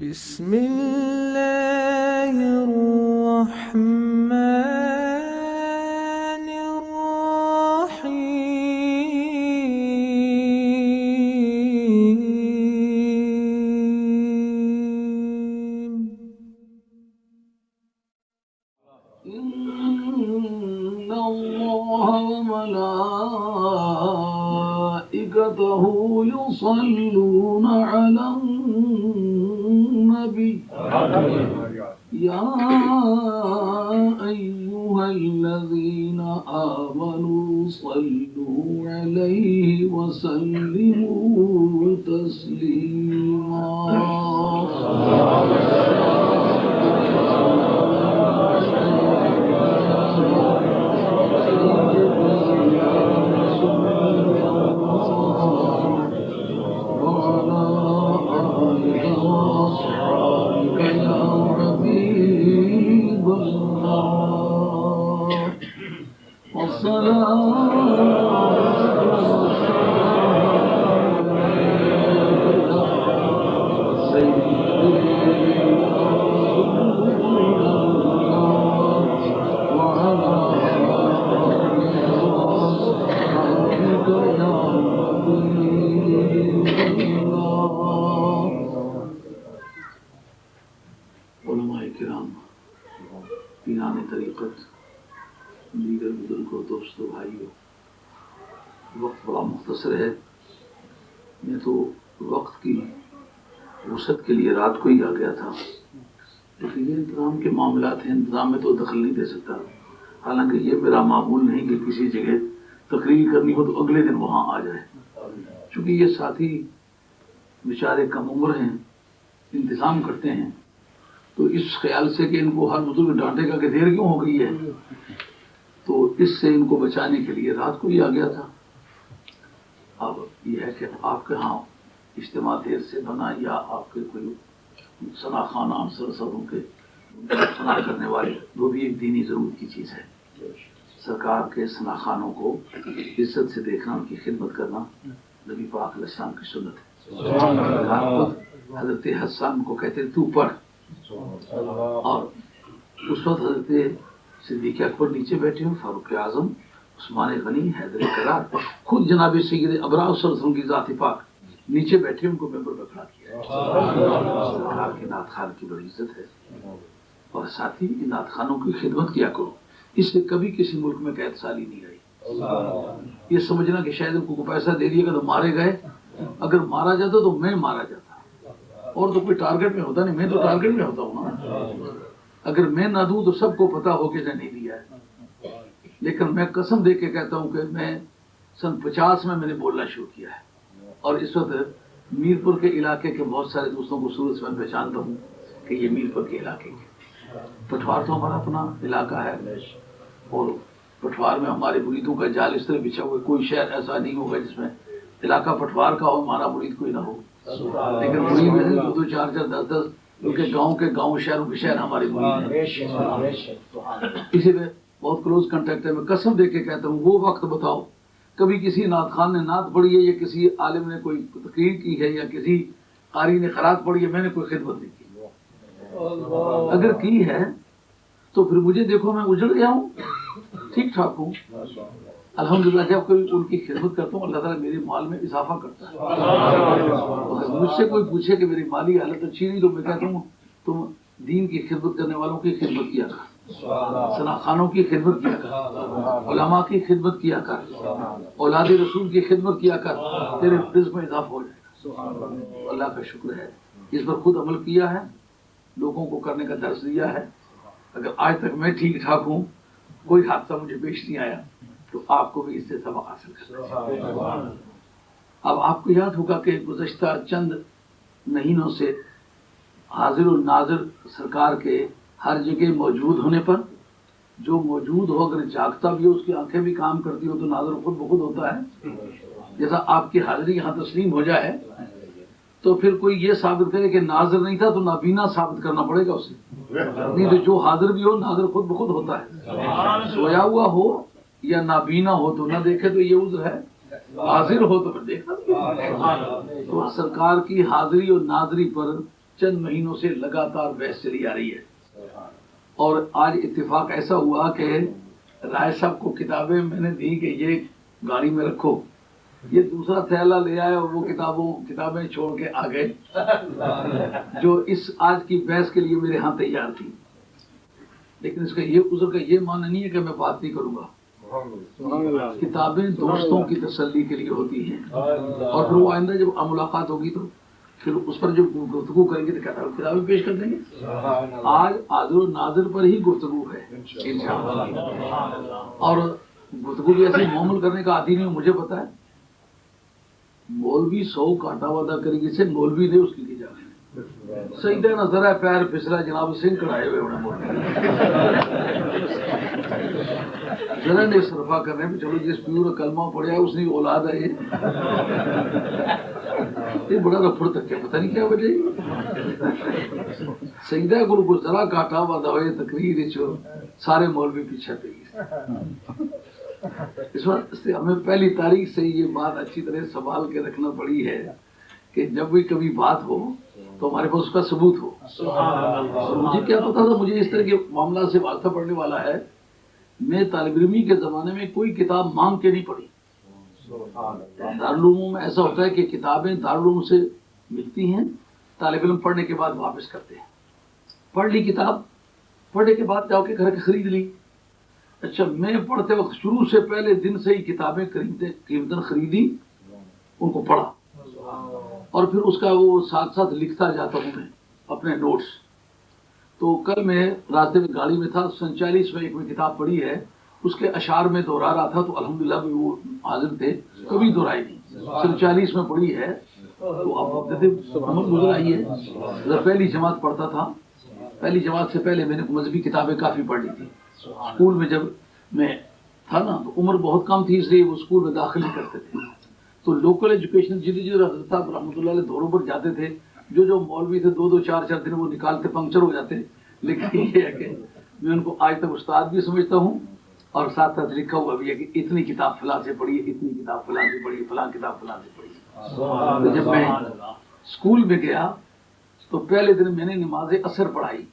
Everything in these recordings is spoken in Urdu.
بسم الله الرحمن الرحيم. إن الله وملائكته يصلون على النبي يا أيها الذين آمنوا صلوا عليه وسلموا تسليما. علماء کرام، پیران طریقت، دیگر بزرگوں، دوستوں، بھائیوں، وقت بڑا مختصر ہے. میں تو وقت کی وسعت کے لیے رات کو ہی آ گیا تھا، لیکن یہ انتظام کے معاملات ہیں، انتظام میں تو دخل نہیں دے سکتا. حالانکہ یہ میرا معمول نہیں کہ کسی جگہ تقریر کرنی ہو تو اگلے دن وہاں آ جائے، چونکہ یہ ساتھی بیچارے کم عمر ہیں، انتظام کرتے ہیں، تو اس خیال سے کہ ان کو ہر بزرگ ڈانٹے گا کہ دیر کیوں ہو گئی ہے، تو اس سے ان کو بچانے کے لیے رات کو ہی آ گیا تھا. اب یہ ہے کہ آپ کے ہاں اجتماع دیر سے بنا یا آپ کے کوئی ثنا خان عنصر سبوں کے ثنا کرنے والے، وہ بھی ایک دینی ضرورت کی چیز ہے. سرکار کے ثنا خانوں کو عزت سے دیکھنا، ان کی خدمت کرنا نبی پاک علیہ السلام کی سنت ہے. خود حضرت حسان کو کہتے تو پڑھ، اور اس وقت حضرت صدیق اکبر نیچے بیٹھے ہوں، فاروق اعظم، عثمان غنی، حیدر کرار، خود جناب سید ابرار صلی اللہ علیہ وسلم کی ذات پاک نیچے بیٹھے، ان کو ممبر پہ کھڑا کیا. سرکار کے نعت خان کی بڑی عزت ہے، اور ساتھ ہی ان نعت خانوں کی خدمت کیا کرو. اس سے کبھی کسی ملک میں قید سالی نہیں آئی. یہ سمجھنا کہ شاید ان کو پیسہ دے دیا گا تو مارے گئے، اگر مارا جاتا تو میں مارا جاتا، اور تو کوئی ٹارگٹ میں ہوتا نہیں، میں تو ٹارگٹ میں ہوتا ہوں نا. اگر میں نہ دوں تو سب کو پتا ہو کہ نہیں دیا ہے. لیکن میں قسم دے کے کہتا ہوں کہ میں سن 50 میں نے بولنا شروع کیا ہے، اور اس وقت میرپور کے علاقے کے بہت سارے دوستوں کو صورت سے میں پہچانتا ہوں کہ یہ میرپور کے علاقے کے. پٹوار تو ہمارا اپنا علاقہ ہے، اور پٹوار میں ہمارے مریدوں کا جال اس طرح بچھا ہوا ہے، کوئی شہر ایسا نہیں ہوگا جس میں علاقہ پٹوار کا ہو ہمارا مرید کوئی نہ ہو. لیکن مرید میں 2 4 10 10 کیونکہ گاؤں کے گاؤں، شہروں کے شہر ہمارے مرید ہیں. اسی لیے بہت کلوز کنٹیکٹ ہے. میں قسم دے کے کہتا ہوں، وہ وقت بتاؤ کبھی کسی نعت خان نے نعت پڑھی ہے، یا کسی عالم نے کوئی تقریر کی ہے، یا کسی قاری نے قرات پڑھی ہے، میں نے کوئی خدمت نہیں کی. اگر کی ہے تو پھر مجھے دیکھو، میں اجڑ گیا ہوں، ٹھیک ٹھاک ہوں الحمدللہ. جب کبھی ان کی خدمت کرتا ہوں، اللہ تعالیٰ میرے مال میں اضافہ کرتا ہے. مجھ سے کوئی پوچھے کہ میری مالی حالت اچھی نہیں، تو میں کہتا ہوں تم دین کی خدمت کرنے والوں کی خدمت کیا کر، ثنا خانوں کی خدمت کیا کر، علماء کی خدمت کیا کر، اولاد رسول کی خدمت کیا کر، تیرے رزق میں اضافہ ہو جائے گا. اللہ کا شکر ہے، اس پر خود عمل کیا ہے، لوگوں کو کرنے کا درس دیا ہے. اگر آج تک میں ٹھیک ٹھاک ہوں، کوئی حادثہ مجھے پیش نہیں آیا، تو آپ کو بھی اس سے سبق حاصل کرنا چاہیے. اب آپ کو یاد ہوگا کہ گزشتہ چند مہینوں سے حاضر و ناظر سرکار کے ہر جگہ موجود ہونے پر، جو موجود ہو اگر جاگتا بھی ہو، اس کی آنکھیں بھی کام کرتی ہو، تو ناظر خود بخود ہوتا ہے. جیسا آپ کی حاضری یہاں تسلیم ہو جائے تو پھر کوئی یہ ثابت کرے کہ ناظر نہیں تھا، تو نابینا ثابت کرنا پڑے گا اسے. نہیں تو جو حاضر بھی ہو، ناظر خود بخود ہوتا ہے. سویا ہوا ہو یا نابینا ہو تو نہ دیکھے تو یہ عذر ہے، حاضر ہو تو پھر دیکھنا. تو سرکار کی حاضری اور ناظری پر چند مہینوں سے لگاتار بحث چلی آ رہی ہے، اور آج اتفاق ایسا ہوا کہ رائے صاحب کو کتابیں میں نے دی کہ یہ گاڑی میں رکھو، یہ دوسرا تھیلا لے آئے اور وہ کتابیں چھوڑ کے آ گئے جو اس آج کی بحث کے لیے میرے ہاں تیار تھی. لیکن اس کا یہ عذر کا یہ معنی نہیں ہے کہ میں بات نہیں کروں گا. کتابیں دوستوں کی تسلی کے لیے ہوتی ہیں، اور پھر وہ آئندہ جب ملاقات ہوگی تو پھر اس پر جو گفتگو کریں گے تو کتابیں پیش کر دیں گے. آج حاضر و ناظر پر ہی گفتگو ہے انشاءاللہ. اور گفتگو بھی ایسے معمول کرنے کا عادی نہیں ہوں. مجھے پتا ہے مولوی 100 کاٹا وعدہ کرے گی سے مولوی نے اس کی کی جانے سجدہ نظر ہے، پیر پھسلا، جناب سنگھ کڑھائے ہوئے ہونے ذرا نے صرفہ کرنے پہ چلو جس پیور کلمہ پڑھیا ہے اس نے اولاد ہے. یہ بڑا رفڑ تک ہے، پتہ نہیں کیا وجہ. سجدہ گرو کو ذرا کاٹا وعدہ ہوئے تقریر چو سارے مولوی پیچھے پہ گئے. اس وقت ہمیں پہلی تاریخ سے یہ بات اچھی طرح سنبھال کے رکھنا پڑی ہے کہ جب بھی کبھی بات ہو تو ہمارے پاس اس کا ثبوت ہو. مجھے کیا پتا تھا مجھے اس طرح کے معاملات سے واسطہ پڑنے والا ہے. میں طالب علمی کے زمانے میں کوئی کتاب مانگ کے نہیں پڑھی. دارالعلوموں میں ایسا ہوتا ہے کہ کتابیں دارالعلوم سے ملتی ہیں، طالب علم پڑھنے کے بعد واپس کرتے ہیں. پڑھ لی کتاب، پڑھنے کے بعد جاؤ کے گھر کے خرید لی. اچھا، میں پڑھتے وقت شروع سے پہلے دن سے ہی کتابیں قیمتاً خریدی، ان کو پڑھا، اور پھر اس کا وہ ساتھ ساتھ لکھتا جاتا ہوں میں اپنے نوٹس. تو کل میں راستے میں گاڑی میں تھا، 47 میں ایک میں کتاب پڑھی ہے، اس کے اشعار میں دہرا رہا تھا، تو الحمدللہ بھی وہ حاضر تھے، کبھی دہرائی نہیں. 47 میں پڑھی ہے تو اب عمر گزر آئی ہے. پہلی جماعت پڑھتا تھا، پہلی جماعت سے پہلے میں نے مذہبی کتابیں کافی پڑھ لی تھی. اسکول میں جب میں تھا نا تو عمر بہت کم تھی، اس لیے وہ اسکول میں داخل نہیں کرتے تھے. تو لوکل ایجوکیشن جو حضرت صاحب رحمۃ اللہ علیہ دوروں پر جاتے تھے، جو مولوی تھے 2 4 دن وہ نکالتے پنکچر ہو جاتے. لیکن یہ ہے کہ میں ان کو آج تک استاد بھی سمجھتا ہوں، اور ساتھ ساتھ لکھا ہوا بھی ہے کہ اتنی کتاب فلاں سے پڑھی، اتنی کتاب فلاں سے پڑھی، فلاں کتاب فلاں سے پڑھی. تو جب میں اسکول میں گیا تو پہلے دن میں نے نماز عصر پڑھائی.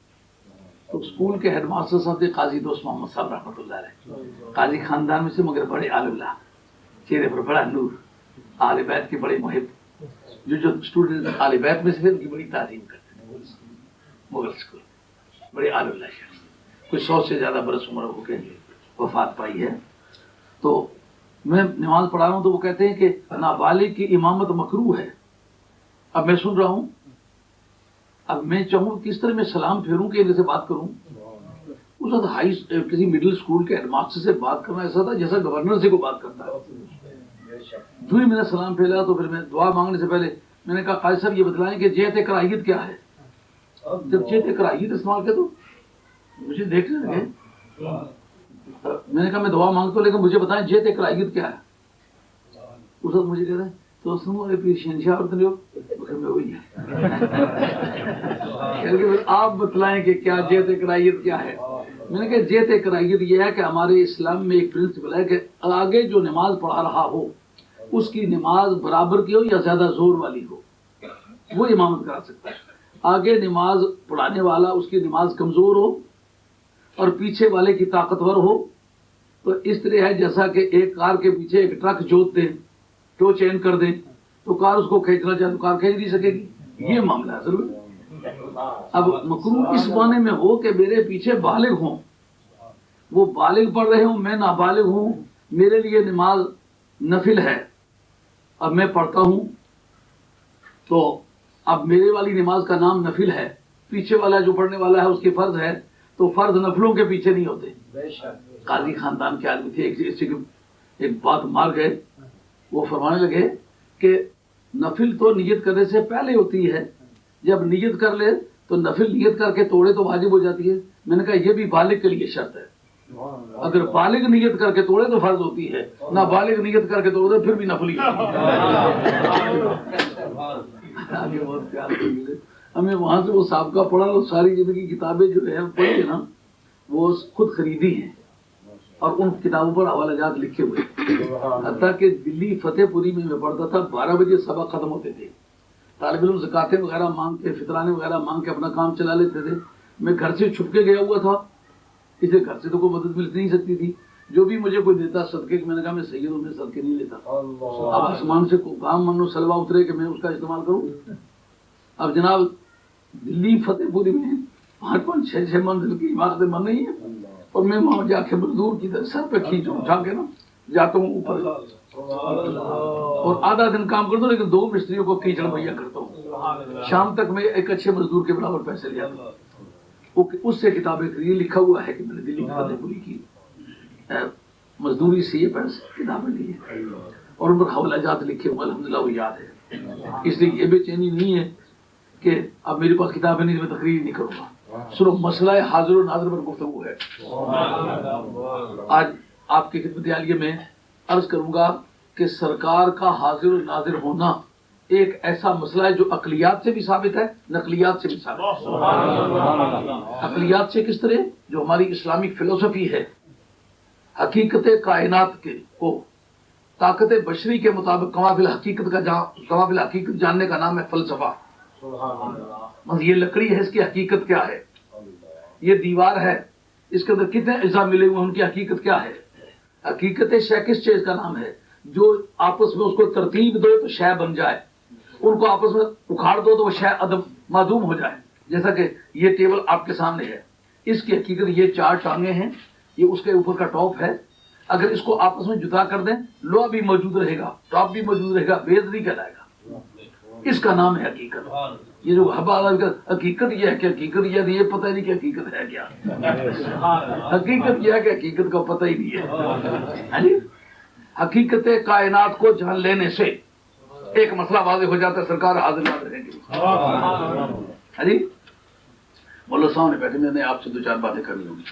تو اسکول کے ہیڈ ماسٹر صاحب تھے قاضی دوست محمد صاحب رحمۃ اللہ علیہ. قاضی خاندان میں سے مگر بڑے آل اللہ، چہرے پر بڑا نور، آل بیت کے بڑے محب. جو اسٹوڈنٹ آل بیت میں سے تھے ان کی بڑی تعظیم کرتے تھے. مغل اسکول بڑے آل اللہ شخص، کوئی 100 سے زیادہ برس عمر ہو کے وفات پائی ہے. تو میں نماز پڑھا رہا ہوں تو وہ کہتے ہیں کہ نابالغ کی امامت مکروہ ہے. اب میں سن رہا ہوں، اب میں چاہوں کس طرح میں سلام پھیروں کہ ان سے بات کروں. اس وقت کسی مڈل اسکول کے ہیڈ ماسٹر سے بات کرنا ایسا تھا جیسا گورنر سے کو بات کرتا ہے. جو ہی میں نے سلام پھیلا تو پھر میں دعا مانگنے سے پہلے میں نے کہا قاضی صاحب یہ بتلائیں کہ جہت کراہیت کیا ہے. جب جہت کراہیت استعمال کیا تو مجھے دیکھنے لگے. میں نے کہا میں دعا مانگتا ہوں لیکن مجھے بتائیں جہت کراہیت کیا ہے. اس وقت مجھے کہہ رہے ہیں تو سنو پھر شہنشاہ اور میں وہی ہے آپ بتلائیں کہ کیا جہت کراہیت کیا ہے. میں نے کہا جہت کراہیت یہ ہے کہ ہمارے اسلام میں ایک پرنسپل ہے کہ آگے جو نماز پڑھا رہا ہو اس کی نماز برابر کی ہو یا زیادہ زور والی ہو وہ امامت کرا سکتا ہے. آگے نماز پڑھانے والا اس کی نماز کمزور ہو اور پیچھے والے کی طاقتور ہو تو اس طرح ہے جیسا کہ ایک کار کے پیچھے ایک ٹرک جوت دے، ٹو چین کر دے تو کار اس کو کھینچنا چاہے تو کار کھینچ نہیں سکے گی. یہ معاملہ ہے ضرور. اب مکروہ اس معنی میں ہو کہ میرے پیچھے بالغ ہوں، وہ بالغ پڑھ رہے ہوں، میں نابالغ ہوں، میرے لیے نماز نفل ہے اب میں پڑھتا ہوں تو اب میرے والی نماز کا نام نفل ہے، پیچھے والا جو پڑھنے والا ہے اس کی فرض ہے، تو فرض نفلوں کے پیچھے نہیں ہوتے. قاضی خاندان کے آدمی تھے، ایک بات مار گئے. وہ فرمانے لگے کہ نفل تو نیت کرنے سے پہلے ہوتی ہے، جب نیت کر لے تو نفل نیت کر کے توڑے تو واجب ہو جاتی ہے. میں نے کہا یہ بھی بالغ کے لیے شرط ہے. اگر بالغ نیت کر کے توڑے تو فرض ہوتی ہے، نہ بالغ نیت کر کے توڑے پھر بھی نفل ہی. بہت پیار سے ہمیں وہاں سے وہ سابقہ پڑھا اور ساری زندگی کتابیں جو ہے پڑھی ہے نا وہ خود خریدی ہیں اور ان کتابوں پر حوالہ جات لکھے ہوئے. حتیٰ کہ دلی فتح پوری میں پڑھتا تھا، 12 بجے سبق ختم ہوتے تھے طالب علم زکاتیں وغیرہ مانگ کے فطرانے وغیرہ مانگ کے اپنا کام چلا لیتے تھے. میں گھر سے چھپ کے گیا ہوا تھا، اسے گھر سے تو کوئی مدد مل نہیں سکتی تھی. جو بھی مجھے کوئی دیتا صدقے کہ میں نے کہا میں سیدوں میں صدقے نہیں لیتا. اب آسمان سے کام منو سلوا اترے کہ میں اس کا استعمال کروں. اب جناب دلی فتح پوری میں 5-6 منزل کی عمارتیں بن رہی ہیں اور میں وہاں جا کے مزدور کی طرح سر پہ کھینچ اٹھا کے نا جاتا ہوں اوپر اور آدھا دن کام کرتا ہوں، لیکن 2 مستریوں کو کیچڑ مہیا کرتا ہوں. شام تک میں ایک اچھے مزدور کے برابر پیسے لے آتا ہوں. اس سے کتابیں خریدی، لکھا ہوا ہے کہ میں نے دلی کی فتح پوری کی مزدوری سے یہ پیسے کتابیں لی ہیں اور ان پر حوالہ جات لکھے ہوئے الحمدللہ وہ یاد ہے. اس لیے یہ بے چینی نہیں ہے کہ اب میرے پاس کتابیں نہیں، میں تقریر نہیں کروں گا. صرف مسئلہ حاضر و ناظر پر گفتگو ہے. آج آپ کی خدمت عالیہ میں عرض کروں گا کہ سرکار کا حاضر و ناظر ہونا ایک ایسا مسئلہ ہے جو عقلیات سے بھی ثابت ہے، نقلیات سے بھی ثابت ہے. عقلیات سے کس طرح؟ جو ہماری اسلامک فلسفی ہے، حقیقت کائنات کے کو طاقت بشری کے مطابق قوافل حقیقت جاننے کا نام ہے فلسفہ. یہ لکڑی ہے، اس کی حقیقت کیا ہے؟ یہ دیوار ہے، اس کے اندر کتنے اجزاء ملے ہوئے ہیں، ان کی حقیقت کیا ہے؟ حقیقت شے کس چیز کا نام ہے؟ جو آپس میں اس کو ترتیب دو تو شے بن جائے، ان کو آپس میں اکھاڑ دو تو وہ شے عدم معدوم ہو جائے. جیسا کہ یہ ٹیبل آپ کے سامنے ہے، اس کی حقیقت یہ 4 ٹانگیں ہیں، یہ اس کے اوپر کا ٹاپ ہے. اگر اس کو آپس میں جدا کر دیں، لوہا بھی موجود رہے گا، ٹاپ بھی موجود رہے گا، بیز نہیں کہلائے گا. اس کا نام ہے حقیقت. یہ جو حقیقت یہ ہے کہ حقیقت یہ پتہ ہی نہیں کہ حقیقت ہے کیا. حقیقت یہ ہے کہ حقیقت کا پتہ ہی نہیں ہے. حقیقت کائنات کو جان لینے سے ایک مسئلہ واضح ہو جاتا ہے، سرکار حاضر ناظر رہیں گی. مولا صاحب نے بیٹھے، میں نے آپ سے 2-4 باتیں کرنی ہوگی.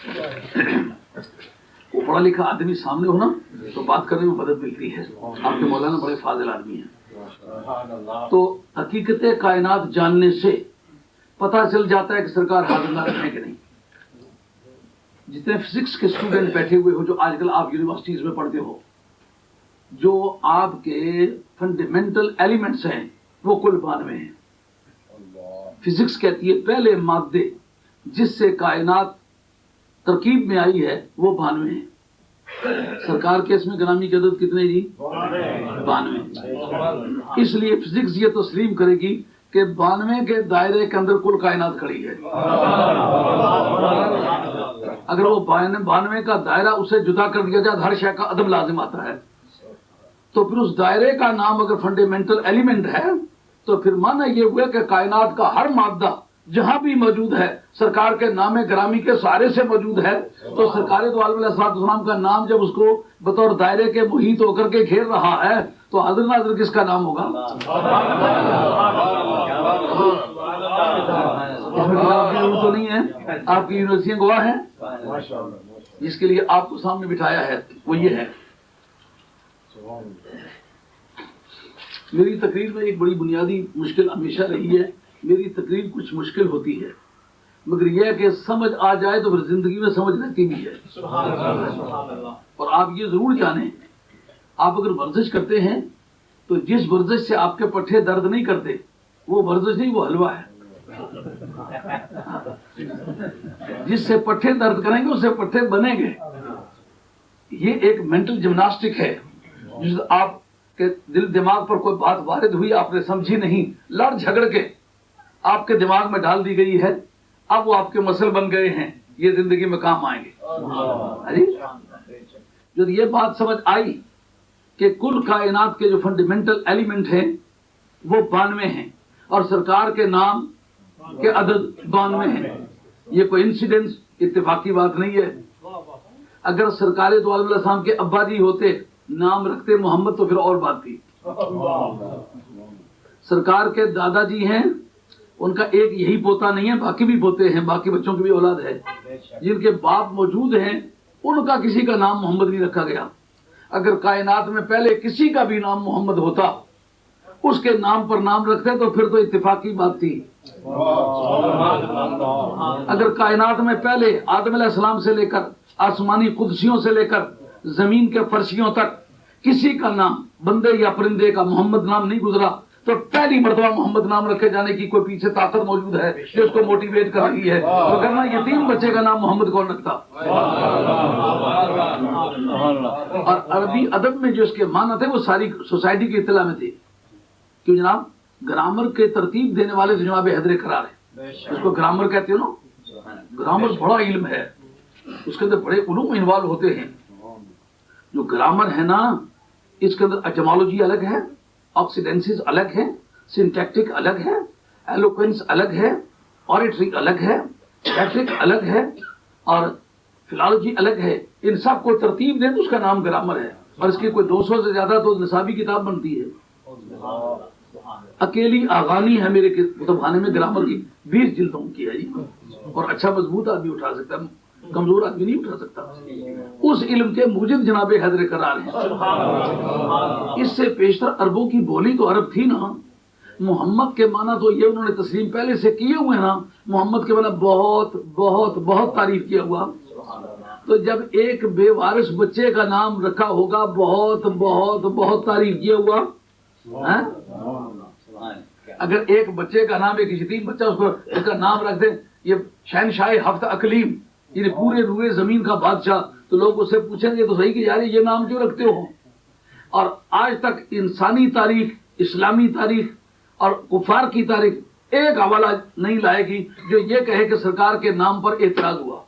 وہ پڑھا لکھا آدمی سامنے ہونا تو بات کرنے میں مدد ملتی ہے. آپ کے مولانا بڑے فاضل آدمی ہیں. تو حقیقت کائنات جاننے سے پتہ چل جاتا ہے کہ سرکار حاضر ناظر ہے کہ نہیں. جتنے فزکس کے اسٹوڈنٹ بیٹھے ہوئے ہو، جو آج کل آپ یونیورسٹیز میں پڑھتے ہو، جو آپ کے فنڈامنٹل ایلیمنٹس ہیں وہ کل 92 ہیں. فزکس کہتی ہے پہلے مادے جس سے کائنات ترکیب میں آئی ہے وہ 92 ہیں. سرکار کے اس میں گرامی کی عدد کتنے جی؟ 92. اس لیے فزکس یہ تسلیم کرے گی کہ 92 کے دائرے کے اندر کل کائنات کھڑی ہے. اگر وہ 92 کا دائرہ اسے جدا کر دیا جائے، ہر شے کا عدم لازم آتا ہے. تو پھر اس دائرے کا نام اگر فنڈامنٹل ایلیمنٹ ہے تو پھر معنی یہ ہوا کہ کائنات کا ہر مادہ جہاں بھی موجود ہے سرکار کے نام گرامی کے سہارے سے موجود ہے. تو سرکار دو عالم علیہ السلام کا نام جب اس کو بطور دائرے کے محیط ہو کر کے گھیر رہا ہے تو حاضر ناظر کس کا نام ہوگا؟ اس میں آپ کی ضرورت تو نہیں ہے، آپ کی یونیورسٹیاں گواہ ہیں. جس کے لیے آپ کو سامنے بٹھایا ہے وہ یہ ہے. میری تقریر میں ایک بڑی بنیادی مشکل ہمیشہ رہی ہے، میری تقریر کچھ مشکل ہوتی ہے، مگر یہ ہے کہ سمجھ آ جائے تو پھر زندگی میں سمجھ رہتی بھی ہے. اور آپ یہ ضرور جانیں، آپ اگر ورزش کرتے ہیں تو جس ورزش سے آپ کے پٹھے درد نہیں کرتے وہ ورزش نہیں، وہ حلوہ ہے. جس سے پٹھے درد کریں گے اس سے پٹھے بنیں گے. یہ ایک مینٹل جمناسٹک ہے. جس آپ کے دل دماغ پر کوئی بات وارد ہوئی، آپ نے سمجھی نہیں، لڑ جھگڑ کے آپ کے دماغ میں ڈال دی گئی ہے، اب وہ آپ کے مسل بن گئے ہیں، یہ زندگی میں کام آئیں گے. جو یہ بات سمجھ آئی کہ کل کائنات کے جو فنڈامنٹل ایلیمنٹ ہیں وہ 92 ہیں اور سرکار کے نام کے عدد 92 ہیں. یہ کوئی انسیڈنس اتفاقی بات نہیں ہے. اگر سرکار دو عالم علیہ السلام کے ابا جی ہوتے نام رکھتے محمد تو پھر اور بات تھی. سرکار کے دادا جی ہیں، ان کا ایک یہی پوتا نہیں ہے، باقی بھی پوتے ہیں، باقی بچوں کی بھی اولاد ہے. جن کے باپ موجود ہیں ان کا کسی کا نام محمد نہیں رکھا گیا. اگر کائنات میں پہلے کسی کا بھی نام محمد ہوتا، اس کے نام پر نام رکھتے تو پھر تو اتفاقی بات تھی. اگر کائنات میں پہلے آدم علیہ السلام سے لے کر آسمانی قدسیوں سے لے کر زمین کے فرشیوں تک کسی کا نام بندے یا پرندے کا محمد نام نہیں گزرا تو پہلی مرتبہ محمد نام رکھے جانے کی کوئی پیچھے طاقت موجود ہے جو اس کو موٹیویٹ کر رہی ہے، تو کہنا یتیم بچے کا نام محمد کون رکھتا؟ اور عربی ادب میں جو اس کے معنی تھے وہ ساری سوسائٹی کی اطلاع میں تھے کہ جناب گرامر کے ترتیب دینے والے تو جناب حیدر کرار ہے، اس کو گرامر کہتے ہو نا، گرامر بڑا علم ہے، اس کے اندر بڑے علوم انوالو ہوتے ہیں. جو گرامر ہے نا اس کے اندر اٹیمالوجی الگ ہے، آکسیڈنسز الگ ہے، سنٹیکٹک الگ ہے، ایلوکوینس الگ ہے، اوریٹری الگ ہے، ریٹرک الگ ہے اور فلالوجی الگ ہے. ان سب کو ترتیب دیں تو اس کا نام گرامر ہے، اور اس کی کوئی 200 سے زیادہ تو نصابی کتاب بنتی ہے. اکیلی آغانی ہے میرے کتب خانے میں گرامر کی 20 جلدوں کی ہے جی، اور اچھا مضبوط آدمی اٹھا سکتا ہے، کمزور آدمی نہیں اٹھا سکتا. اس علم کے موجد جناب حیدر کرار ہیں. اس سے پیشتر عربوں کی بولی تو عرب تھی نا. محمد کے معنی تو یہ انہوں نے تسلیم پہلے سے کیے ہوئے ہیں نا. محمد کے معنی بہت بہت بہت تعریف کیا ہوا. تو جب ایک بے وارث بچے کا نام رکھا ہوگا بہت بہت بہت تعریف کیا ہوا. اگر ایک بچے کا نام ایک یتیم بچہ اس کا نام رکھ دیں یہ شہنشاہ ہفت اقلیم، یعنی پورے روئے زمین کا بادشاہ، تو لوگ اس سے پوچھیں گے تو صحیح کہ یار یہ نام کیوں رکھتے ہو. اور آج تک انسانی تاریخ، اسلامی تاریخ اور کفار کی تاریخ ایک حوالہ نہیں لائے گی جو یہ کہے کہ سرکار کے نام پر اعتراض ہوا.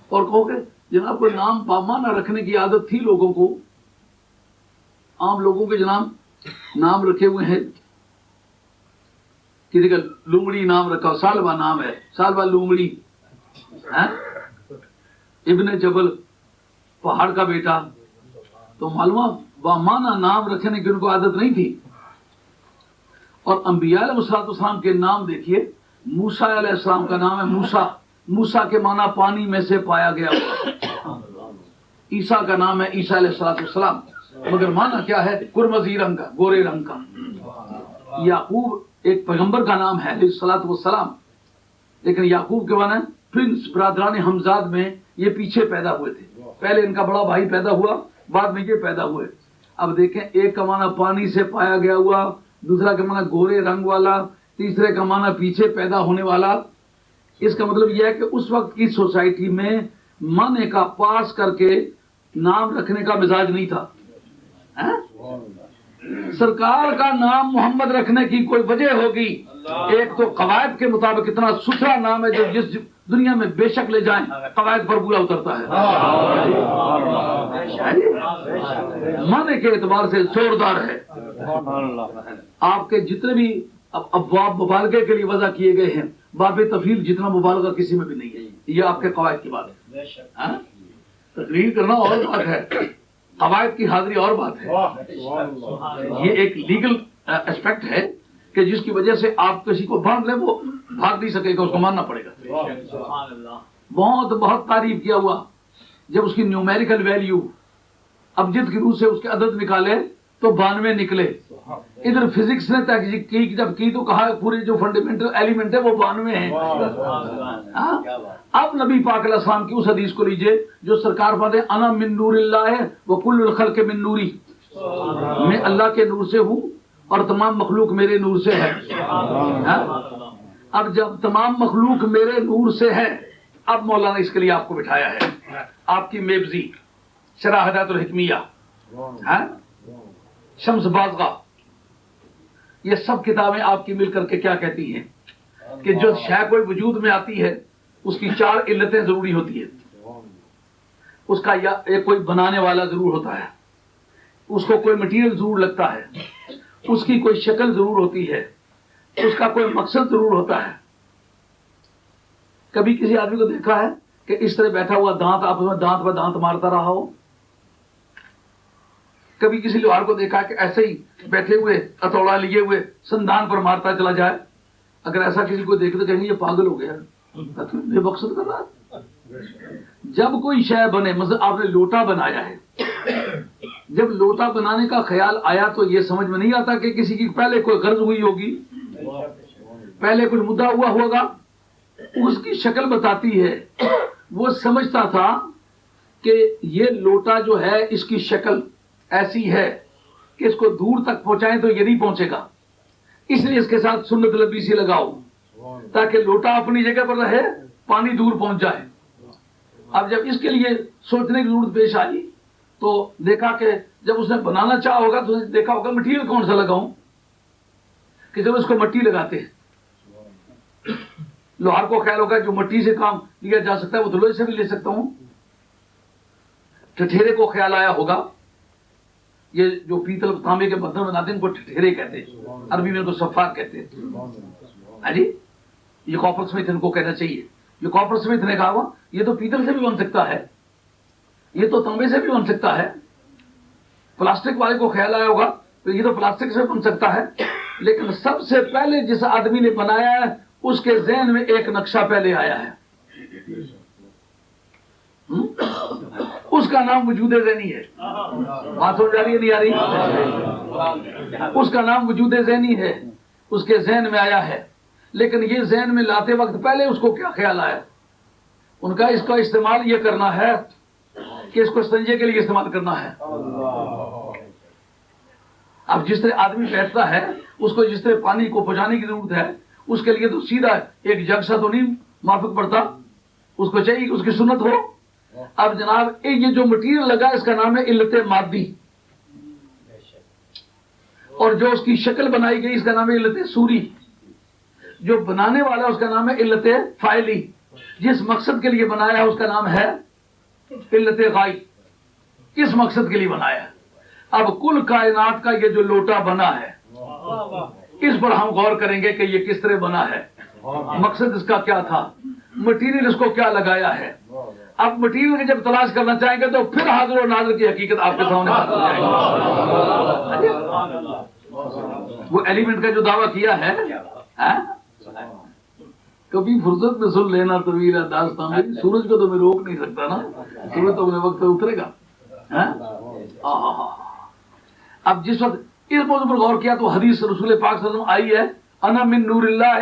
اور کہو گے جناب کوئی نام بامانہ رکھنے کی عادت تھی لوگوں کو، عام لوگوں کے جناب نام رکھے ہوئے ہیں. کسی کا لومڑی نام رکھا، سالبہ نام ہے، سالبہ لومڑی، ابن جبل پہاڑ کا بیٹا. تو معلوم بامانہ نام رکھنے کی ان کو عادت نہیں تھی. اور انبیاء علیہ السلام کے نام دیکھیے. موسیٰ علیہ السلام کا نام ہے موسیٰ، موسیٰ کے معنی پانی میں سے پایا گیا ہوا. عیسیٰ کا نام ہے عیسیٰ علیہ السلام، مگر معنی کیا ہے؟ قرمزی رنگ کا، گورے رنگ کا. یعقوب ایک پیغمبر کا نام ہے علیہ السلام، لیکن یعقوب کے معنی پرنس، برادران حمزاد میں یہ پیچھے پیدا ہوئے تھے. پہلے ان کا بڑا بھائی پیدا ہوا، بعد میں یہ پیدا ہوئے. اب دیکھیں ایک کا معنی پانی سے پایا گیا ہوا، دوسرا کا معنی گورے رنگ والا، تیسرے کا معنی پیچھے پیدا ہونے والا. اس کا مطلب یہ ہے کہ اس وقت کی سوسائٹی میں معنی کا پاس کر کے نام رکھنے کا مزاج نہیں تھا. سرکار کا نام محمد رکھنے کی کوئی وجہ ہوگی. ایک تو قواعد کے مطابق اتنا ستھرا نام ہے جو جس دنیا میں بے شک لے جائیں قواعد پر پورا اترتا ہے. معنی کے اعتبار سے زوردار ہے. آپ کے جتنے بھی ابواب مبالغے کے لیے وضع کیے گئے ہیں، باب تفیل جتنا مبالغہ کسی میں بھی نہیں ہے. یہ آپ کے قواعد کی بات ہے. تقریر کرنا اور بات ہے، قواعد کی حاضری اور بات ہے. یہ ایک لیگل اسپیکٹ ہے کہ جس کی وجہ سے آپ کسی کو باندھ لیں وہ بھاگ نہیں سکے گا، اس کو ماننا پڑے گا. بہت بہت تعریف کیا ہوا. جب اس کی نیومیریکل ویلیو ابجد کی روح سے اس کے عدد نکالے تو 92 نکلے. ادھر فزکس نے تحقیق کی، جب کی تو کہا پورے جو فنڈامنٹل ایلیمنٹ ہے وہ 92 ہیں. اب نبی پاک علیہ السلام کی اس حدیث کو لیجئے جو سرکار فرماتے ہیں انا من نور اللہ ہے وکل الخلق من نوری، میں اللہ کے نور سے ہوں اور تمام مخلوق میرے نور سے ہے. اب جب تمام مخلوق میرے نور سے ہے، اب مولانا اس کے لیے آپ کو بٹھایا ہے. آپ کی میبزی، شرح ہدایت الحکمیہ، شمس بازغہ، یہ سب کتابیں آپ کی مل کر کے کیا کہتی ہیں کہ جو شے کوئی وجود میں آتی ہے اس کی 4 علتیں ضروری ہوتی ہیں. اس کا یا ایک کوئی بنانے والا ضرور ہوتا ہے، اس کو کوئی مٹیریل ضرور لگتا ہے، اس کی کوئی شکل ضرور ہوتی ہے، اس کا کوئی مقصد ضرور ہوتا ہے. کبھی کسی آدمی کو دیکھا ہے کہ اس طرح بیٹھا ہوا دانت آپ میں دانت پر دانت مارتا رہا ہو؟ کبھی کسی لوہار کو دیکھا کہ ایسے ہی بیٹھے ہوئے ہتھوڑا لیے ہوئے سندان پر مارتا چلا جائے؟ اگر ایسا کسی کو دیکھے تو کہیں گے یہ پاگل ہو گیا، بے مقصد کر رہا ہے. جب کوئی شے بنے، مثلا آپ نے لوٹا بنایا ہے، جب لوٹا بنانے کا خیال آیا تو یہ سمجھ میں نہیں آتا کہ کسی کی پہلے کوئی غرض ہوئی ہوگی، پہلے کچھ مدعا ہوا ہوگا. اس کی شکل بتاتی ہے. وہ سمجھتا تھا کہ یہ لوٹا جو ہے اس کی شکل ایسی ہے کہ اس کو دور تک پہنچائیں تو یہ نہیں پہنچے گا، اس لیے اس کے ساتھ سنت لبی سی لگاؤ تاکہ لوٹا اپنی جگہ پر رہے، پانی دور پہنچ جائے۔ اب جب اس کے لیے سوچنے کی ضرورت پیش آئی تو دیکھا کہ جب اس نے بنانا چاہا ہوگا تو دیکھا ہوگا مٹیریل کون سا لگاؤں، کہ جب اس کو مٹی لگاتے ہیں، لوہار کو خیال ہوگا جو مٹی سے کام لیا جا سکتا ہے وہ تو لوہے سے بھی لے سکتا ہوں۔ ٹھٹھیرے کو خیال آیا ہوگا، یہ جو پیتل تانبے کے برتن بناتے ہیں ان کو ٹھٹھیرے کہتے ہیں، عربی میں ان کو صفار کہتے ہیں۔ ہاں جی، یہ کاپر سمتھ ان کو کہنا چاہیے۔ جو کاپر سمتھ نے کہا ہوا یہ تو پیتل سے بھی بن سکتا ہے، یہ تو تانبے سے بھی بن سکتا ہے۔ پلاسٹک والے کو خیال آیا ہوگا تو یہ تو پلاسٹک سے بن سکتا ہے، لیکن سب سے پہلے جس آدمی نے بنایا ہے اس کے ذہن میں ایک نقشہ پہلے آیا ہے، اس کا نام وجود ذہنی ہے۔ بات سمجھ آ رہی ہے نہیں آ رہی؟ اس کا نام وجود ذہنی ہے، اس کے ذہن میں آیا ہے، لیکن یہ ذہن میں لاتے وقت پہلے اس کو کیا خیال آیا؟ ان کا اس کا استعمال یہ کرنا ہے کہ اس کو استنجے کے لیے استعمال کرنا ہے۔ اب جس طرح آدمی بیٹھتا ہے اس کو جس طرح پانی کو پہنچانے کی ضرورت ہے، اس کے لیے تو سیدھا ایک جگ سا تو نہیں موافق پڑتا، اس کو چاہیے کہ اس کی سنت ہو۔ اب جناب یہ جو مٹیریل لگا اس کا نام ہے علت مادی، اور جو اس کی شکل بنائی گئی اس کا نام ہے علت سوری، جو بنانے والا اس کا نام ہے علت فاعلی، جس مقصد کے لیے بنایا ہے اس کا نام ہے علت غائب، کس مقصد کے لیے بنایا ہے۔ اب کل کائنات کا یہ جو لوٹا بنا ہے اس پر ہم غور کریں گے کہ یہ کس طرح بنا ہے، مقصد اس کا کیا تھا، مٹیریل اس کو کیا لگایا ہے۔ اب مٹیریل کی جب تلاش کرنا چاہیں گے تو پھر حاضر و ناظر کی حقیقت آپ کے سامنے حاضر ہو جائے گی۔ وہ ایلیمنٹ کا جو دعویٰ کیا ہے، کبھی فرصت میں سن لینا طویل داستان میں، سورج کو تو میں روک نہیں سکتا نا، سورج تو اپنے وقت پہ اترے گا۔ اب جس وقت اس موضوع پر غور کیا تو حدیث رسول پاک صلی اللہ علیہ وسلم آئی ہے، انا من نور اللہ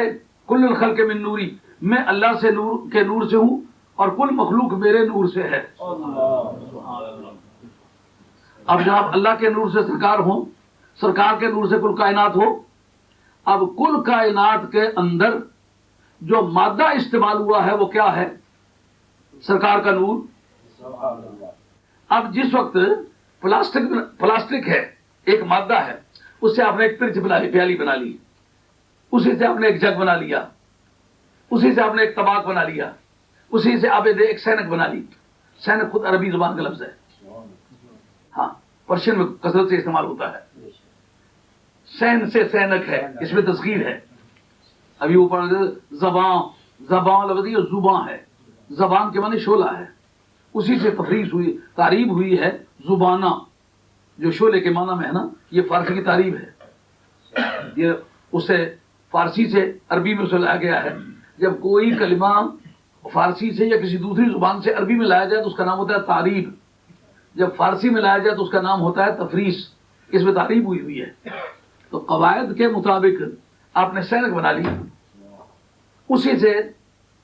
کل الخلق من نوری، میں اللہ سے نور کے نور سے ہوں اور کل مخلوق میرے نور سے ہے۔ اب جناب اللہ کے نور سے سرکار ہوں، سرکار کے نور سے کل کائنات ہو، اب کل کائنات کے اندر جو مادہ استعمال ہوا ہے وہ کیا ہے؟ سرکار کا نور۔ اب جس وقت پلاسٹک ہے، ایک مادہ ہے، اس سے آپ نے ایک پرچ بنا لی، پیالی بنا لی، اسی سے آپ نے ایک جگ بنا لیا، اسی سے آپ نے ایک طباق بنا لیا، اسی سے آپ نے ایک سینک بنا لی۔ سینک خود عربی زبان کا لفظ ہے، ہاں پرشین میں کثرت سے استعمال ہوتا ہے۔ سین سے سینک ہے، اس میں تصغیر ہے۔ ابھی اوپر زبان لفظ یہ زبان ہے، زبان کے معنی شعلہ ہے، اسی سے تفریح ہوئی، تعریب ہوئی ہے زبانہ، جو شعلے کے معنی میں ہے نا، یہ فارسی کی تعریب ہے، یہ اس سے فارسی سے عربی میں اسے لایا گیا ہے۔ جب کوئی کلمہ فارسی سے یا کسی دوسری زبان سے عربی میں لایا جائے تو اس کا نام ہوتا ہے تعریب، جب فارسی میں لایا جائے تو اس کا نام ہوتا ہے تفریس، اس میں تعریب ہوئی ہے۔ تو قواعد کے مطابق آپ نے سینک بنا لی، اسی سے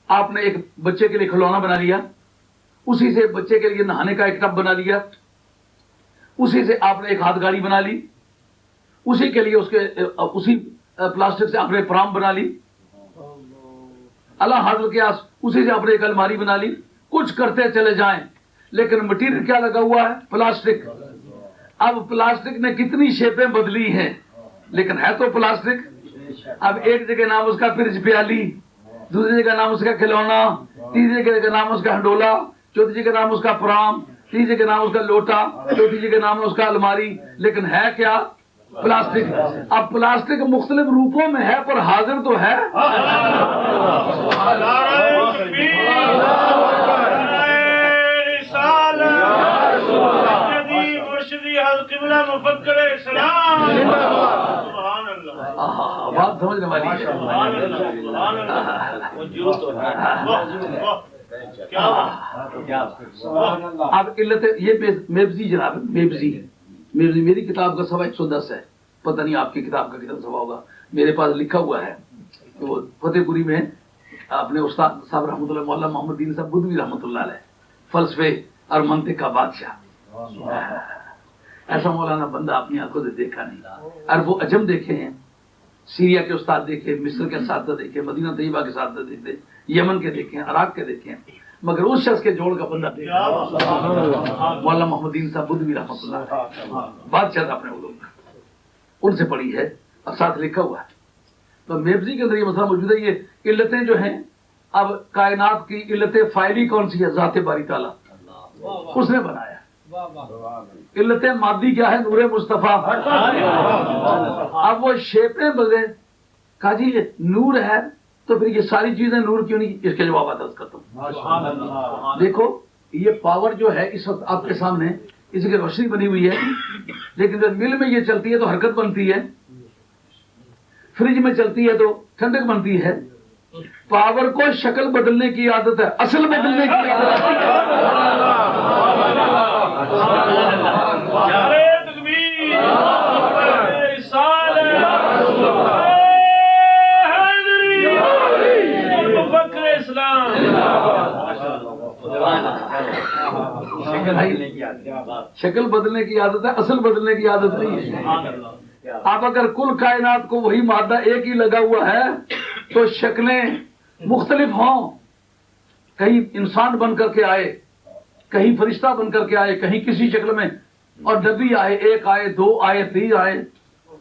آپ نے ایک بچے کے لیے کھلونا بنا لیا، اسی سے بچے کے لیے نہانے کا ایک ٹب بنا لیا، اسی سے آپ نے ایک ہاتھ گاڑی بنا لی، اسی کے لیے اسی پلاسٹک سے آپ نے پرام بنا لی، اللہ حاضر کے اسی سے آپ نے ایک الماری بنا لی۔ کچھ کرتے چلے جائیں لیکن مٹیریل کیا لگا ہوا ہے؟ پلاسٹک۔ اب پلاسٹک نے کتنی شیپیں بدلی ہیں لیکن ہے تو پلاسٹک۔ اب ایک جگہ نام اس کا پرچ پیالی، دوسری جگہ نام اس کا کھلونا، تیسری جگہ نام اس کا ہنڈولا، چوتھی جگہ نام اس کا پرام، تیسری جگہ نام اس کا لوٹا، چوتھی جگہ نام اس کا الماری، لیکن ہے کیا؟ پلاسٹک۔ اب پلاسٹک مختلف روپوں میں ہے پر حاضر تو ہے۔ بات سمجھنے والی ہے۔ اب علت یہ میبزی جناب، میبزی میری کتاب کا صفحہ 110 ہے، پتہ نہیں آپ کی کتاب کا کتنا صفحہ ہوگا، میرے پاس لکھا ہوا ہے کہ وہ فتح پوری میں اپنے استاد صاحب رحمۃ اللہ مولانا محمد دین صاحب بدوی رحمۃ اللہ علیہ، فلسفے اور منطق کا بادشاہ، ایسا مولانا بندہ اپنی آنکھوں سے دیکھا نہیں. عرب و عجم دیکھے ہیں, سیریا کے استاد دیکھے, مصر کے اساتذہ دیکھے, مدینہ طیبہ کے اساتذہ دیکھے, یمن کے دیکھے, عراق کے دیکھے, مگر اس شخص کے جوڑ کا بندہ دیکھا مولانا محمد دین صاحب بدوی رحمۃ اللہ بادشاہ تھا اپنے علوم کا, ان سے پڑھی ہے اور ساتھ لکھا ہوا ہے. تو میبزی کے اندر یہ مسئلہ موجود ہے. یہ علتیں جو ہیں, اب کائنات کی علت فائلی کون سی ہے؟ ذات باری تعالیٰ, اس نے بنایا. علت مادی کیا ہے؟ نور مصطفیٰ. اب وہ شیپیں بدلے, کہا جی یہ نور ہے تو پھر یہ ساری چیزیں نور کیوں نہیں؟ اس کے جوابات عرض کرتا ہوں. دیکھو یہ پاور جو ہے اس وقت آپ کے سامنے, اس کی روشنی بنی ہوئی ہے, لیکن جب مل میں یہ چلتی ہے تو حرکت بنتی ہے, فریج میں چلتی ہے تو ٹھنڈک بنتی ہے. پاور کو شکل بدلنے کی عادت ہے, اصل بدلنے کی عادت شکل بدلنے کی عادت ہے, اصل بدلنے کی عادت نہیں ہے. اب اگر کل کائنات کو وہی مادہ ایک ہی لگا ہوا ہے تو شکلیں مختلف ہوں, کہیں انسان بن کر کے آئے, کہیں فرشتہ بن کر کے آئے, کہیں کسی شکل میں, اور نبی آئے, ایک آئے, دو آئے, تین آئے,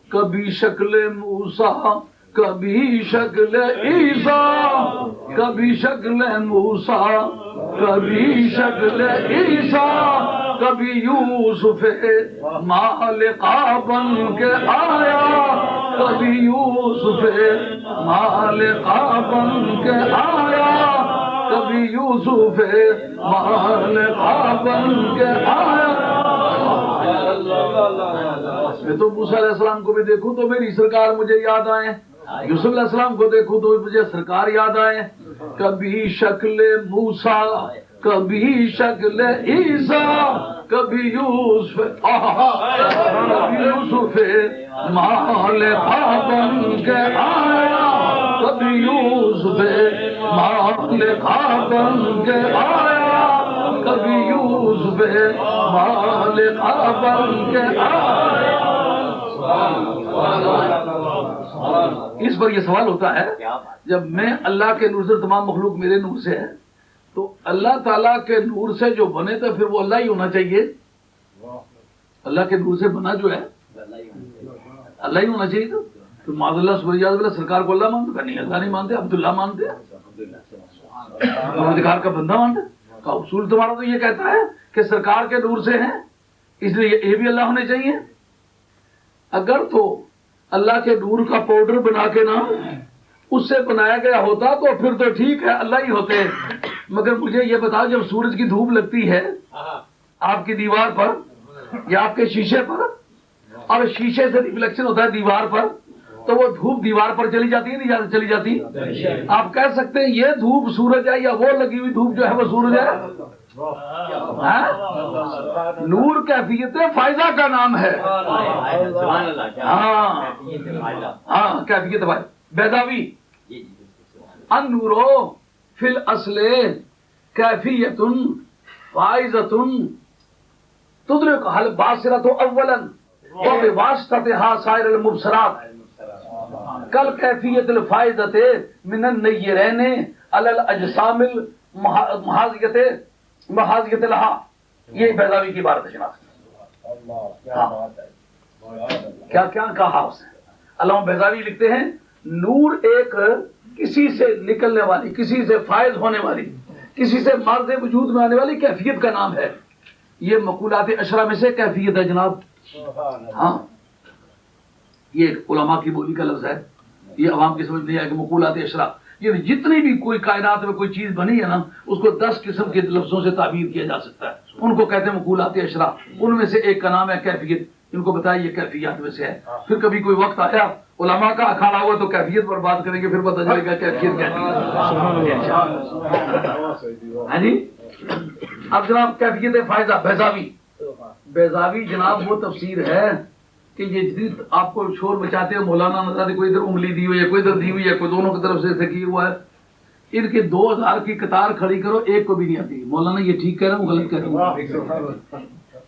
کبھی شکل موسیٰ, کبھی شکل عیسیٰ, کبھی شکل موسیٰ, کبھی شکل عیسیٰ, کبھی یوسف مالکہ بن کے آیا, کبھی یوسف مالکہ بن کے آیا, کبھی یوسف مالکہ بن کے آیا. میں تو موسیٰ علیہ السلام کو بھی دیکھوں تو میری سرکار مجھے یاد آئے, یوسف علیہ السلام کو دیکھوں تو مجھے سرکار یاد آئے. کبھی شکل موسیٰ, کبھی شکل عیسیٰ, کبھی یوسف مالکہ بن کے آیا, کبھی یوسف مالکہ بن کے آیا, کبھی یوسف مالکہ بن کے آیا. اس پر یہ سوال ہوتا ہے, جب میں اللہ کے نور سے, تمام مخلوق میرے نور سے ہے, تو اللہ تعالیٰ کے نور سے جو بنے تو پھر وہ اللہ ہی ہونا چاہیے. اللہ کے نور سے بنا جو ہے اللہ ہی ہونا چاہیے. تو معاذ اللہ سبحانہ اللہ سرکار کو اللہ مانتے, نہیں اللہ نہیں مانتے, عبداللہ مانتے, پروردگار کا بندہ مانتے. کا اصول تمہارا تو یہ کہتا ہے کہ سرکار کے نور سے ہیں, اس لیے یہ بھی اللہ ہونے چاہیے. اگر تو اللہ کے نور کا پاؤڈر بنا کے نا اس سے بنایا گیا ہوتا تو پھر تو ٹھیک ہے, اللہ ہی ہوتے. مگر مجھے یہ بتاؤ, جب سورج کی دھوپ لگتی ہے آپ کی دیوار پر یا آپ کے شیشے پر, اور شیشے سے ریفلیکشن ہوتا ہے دیوار پر, تو وہ دھوپ دیوار پر چلی جاتی ہے نہیں چلی جاتی؟ آپ کہہ سکتے ہیں یہ دھوپ سورج ہے, یا وہ لگی ہوئی دھوپ جو ہے وہ سورج ہے؟ نور کیفیت فائدہ کا نام ہے. ہاں کیفیت بیضاوی, النورو فی الاصل کیفیت فائزۃ تدرک الباصرۃ اولا وبواسطتها سائر المبصرات کل کیفیت الفائزۃ من النیرین علی الاجسام محاذیت لہا. یہ بیضاوی کی عبارت ہے جناب. کیا کیا کہا اس نے؟ علامہ بیضاوی لکھتے ہیں نور ایک کسی سے نکلنے والی, کسی سے فائز ہونے والی, کسی سے مارد وجود میں آنے والی کیفیت کا نام ہے. یہ مقولات اشرا میں سے کیفیت ہے جناب. ہاں یہ علماء کی بولی کا لفظ ہے, یہ عوام کی سمجھ نہیں آئے کہ مقولات اشرا یہ جتنی بھی کوئی کائنات میں کوئی چیز بنی ہے نا اس کو 10 قسم کے لفظوں سے تعبیر کیا جا سکتا ہے. ان کو کہتے ہیں مقولات اشرا. ان میں سے ایک کا نام ہے کیفیت. ان کو بتایا یہ کیفیات میں سے ہے. پھر کبھی کوئی وقت آیا علماء کا اکھاڑا ہوا تو کیفیت پر بات کریں گے, پھر پتہ چلے گا کیفیت کیا ہے. ہاں جی. اب جناب کیفیت فائزہ بیضاوی. بیضاوی جناب وہ تفسیر ہے کہ یہ جدید آپ کو شور مچاتے ہیں مولانا نظر کوئی ادھر انگلی دی ہوئی ہے, کوئی ادھر دی ہوئی ہے, کوئی دونوں کی طرف سے ایسے کیا ہوا ہے. ان کے 2000 کی قطار کھڑی کرو, ایک کو بھی نہیں آتی. مولانا یہ ٹھیک کہہ رہا ہوں غلط کہہ رہا ہوں؟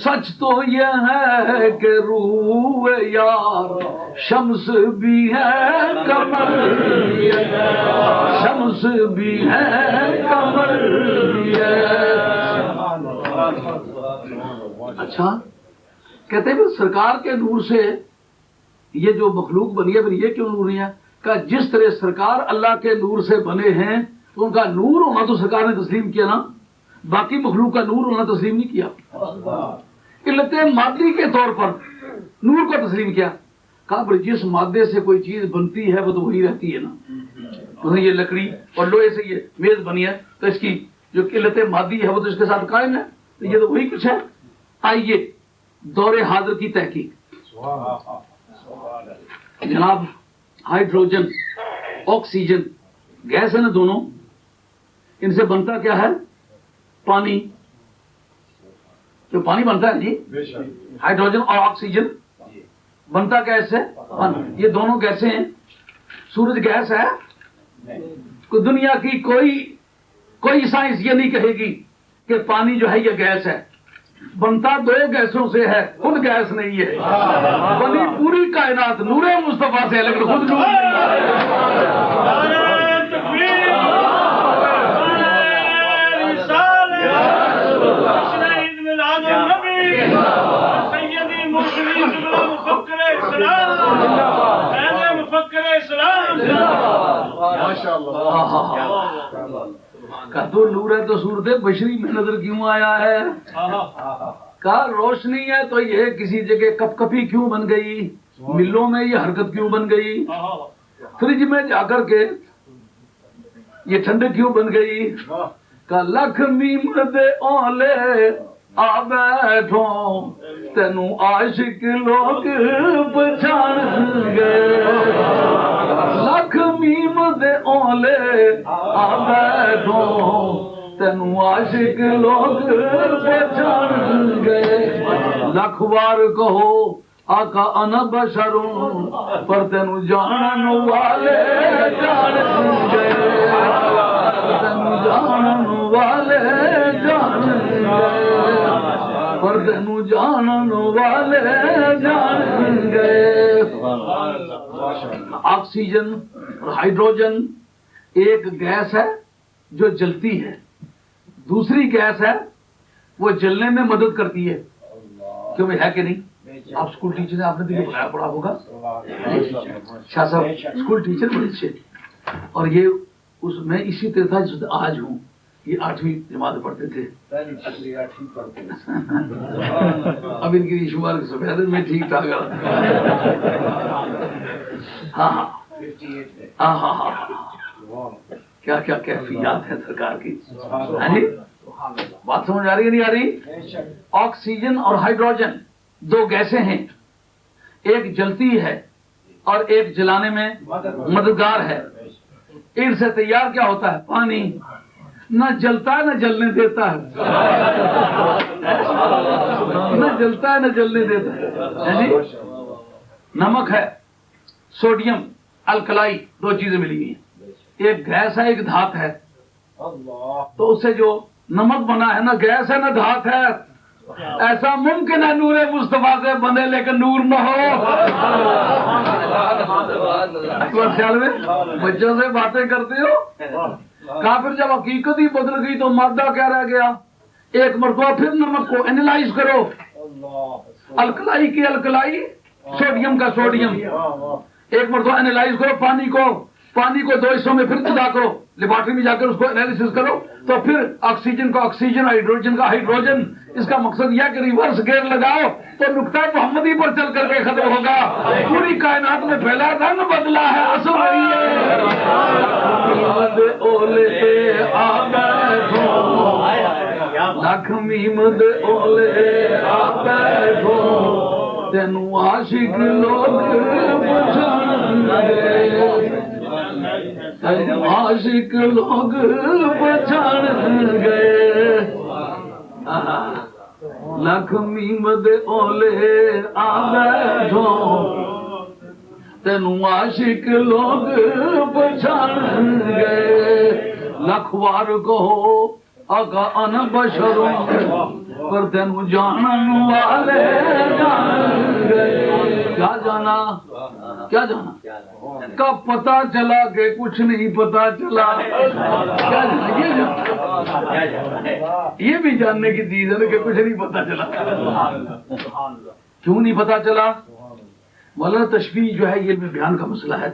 سچ تو یہ ہے کہ روح یار شمس بھی ہے قمر بھی ہے، شمس بھی ہے قمر بھی ہے۔ اچھا کہتے ہیں پھر سرکار کے نور سے یہ جو مخلوق بنی ہے پھر یہ کیوں نور نہیں ہے؟ کہ جس طرح سرکار اللہ کے نور سے بنے ہیں تو ان کا نور ہونا تو سرکار نے تسلیم کیا نا، باقی مخلوق کا نور ہونا تسلیم نہیں کیا۔ علت مادی کے طور پر نور کو تسلیم کیا، کہا پر جس مادے سے کوئی چیز بنتی ہے وہ تو وہی رہتی ہے نا، یہ لکڑی اور لوہے سے یہ میز بنی ہے تو اس کی جو علت مادی ہے وہ تو اس کے ساتھ قائم ہے، تو یہ تو وہی کچھ ہے۔ آئیے دور حاضر کی تحقیق، جناب ہائیڈروجن آکسیجن گیس ہے نا دونوں، ان سے بنتا کیا ہے؟ پانی، جو پانی بنتا ہے جی ہائیڈروجن اور آکسیجن بنتا کیا اس سے؟ پانی۔ یہ دونوں گیسیں ہیں۔ سورج گیس ہے؟ کوئی دنیا کی کوئی سائنس یہ نہیں کہے گی کہ پانی جو ہے یہ گیس ہے، بنتا دو گیسوں سے ہے، خود گیس نہیں ہے، بنی پوری کائنات نور مصطفیٰ سے ہے لیکن خود نور کا تو نور ہے تو صورت بشری میں نظر کیوں آیا ہے؟ کا روشنی ہے تو یہ کسی جگہ کپ کپی کیوں بن گئی، ملوں میں یہ حرکت کیوں بن گئی، فریج میں جا کر کے یہ ٹھنڈک کیوں بن گئی؟ کا لکھ میم دے اولے آ بیٹھو تینوں عاشق لوگ پہچان گئے، لکھ میم دے اولے آ بیٹھو تینوں عاشق لوگ پہچان گئے، لکھ بار کہو آقا انا بشروں پر تینوں جانن والے جان گئے، تینوں جانن والے جان گئے، پر تینوں جانن والے جان گئے۔ آکسیجن اور ہائیڈروجن ایک گیس ہے جو جلتی ہے، دوسری گیس ہے وہ جلنے میں مدد کرتی ہے، کیوں ہے کہ نہیں؟ آپ اسکول ٹیچر ہیں، آپ نے تو یہ پڑھا ہوگا، شاہ صاحب اسکول ٹیچر بڑے اچھے، اور یہ اس میں اسی طرح تھا جس آج ہوں، یہ 8ویں جماعت پڑھتے تھے، اب ان کی شمار سفید میں ٹھیک ٹھاک، ہاں ہاں ہاں ہاں ہاں، کیا کیا کیفیات ہے سرکار کی، بات سمجھ آ رہی ہے نہیں آ رہی؟ آکسیجن اور ہائیڈروجن دو گیسیں ہیں، ایک جلتی ہے اور ایک جلانے میں مددگار ہے، ان سے تیار کیا ہوتا ہے؟ پانی، نہ جلتا ہے نہ جلنے دیتا ہے، نہ جلتا ہے نہ جلنے دیتا ہے۔ نمک ہے، سوڈیم الکلائی، دو چیزیں ملی ہیں، ایک گیس ہے ایک دھات ہے، تو اس سے جو نمک بنا ہے نہ گیس ہے نہ دھات ہے، ایسا ممکن ہے نور مصطفیٰ سے بنے لیکن نور نہ ہو۔ خیال میں بچوں سے باتیں کرتے ہو، کافر جب حقیقت ہی بدل گئی تو مادہ کیا رہ گیا؟ ایک مرتبہ پھر نمک کو اینالائز کرو، الکلائی کی الکلائی، سوڈیم کا سوڈیم، ایک مرتبہ اینالائز کرو پانی کو دو حصوں میں پھر جدا کرو، لیبارٹری میں جا کر اس کو انالیسس کرو، تو پھر آکسیجن کا آکسیجن، ہائیڈروجن کا ہائیڈروجن، اس کا مقصد یہ کہ ریورس گیئر لگاؤ تو نقطہ محمدی پر چل کر کے ختم ہوگا، پوری کائنات میں پھیلا رنگ بدلا ہے، اصل وہی ہے۔ لکھ میمد اولے آ بیٹھو تینوں عاشق لوگ پہچان گئے، عاشق لوگ پہچان گئے، لکھ میمد اولے آ بیٹھو تینوں عاشق لوگ پہچان گئے، لکھ وار کہو آقا انا بشروں پر تینوں جانن والے جان گئے. کیا جانا کب پتا چلا کہ کچھ نہیں پتا چلا. کیا جانا یہ بھی جاننے کی چیز ہے کہ کچھ نہیں پتا چلا. کیوں نہیں پتا چلا؟ مولانا تشبیہ جو ہے یہ علم بیان کا مسئلہ ہے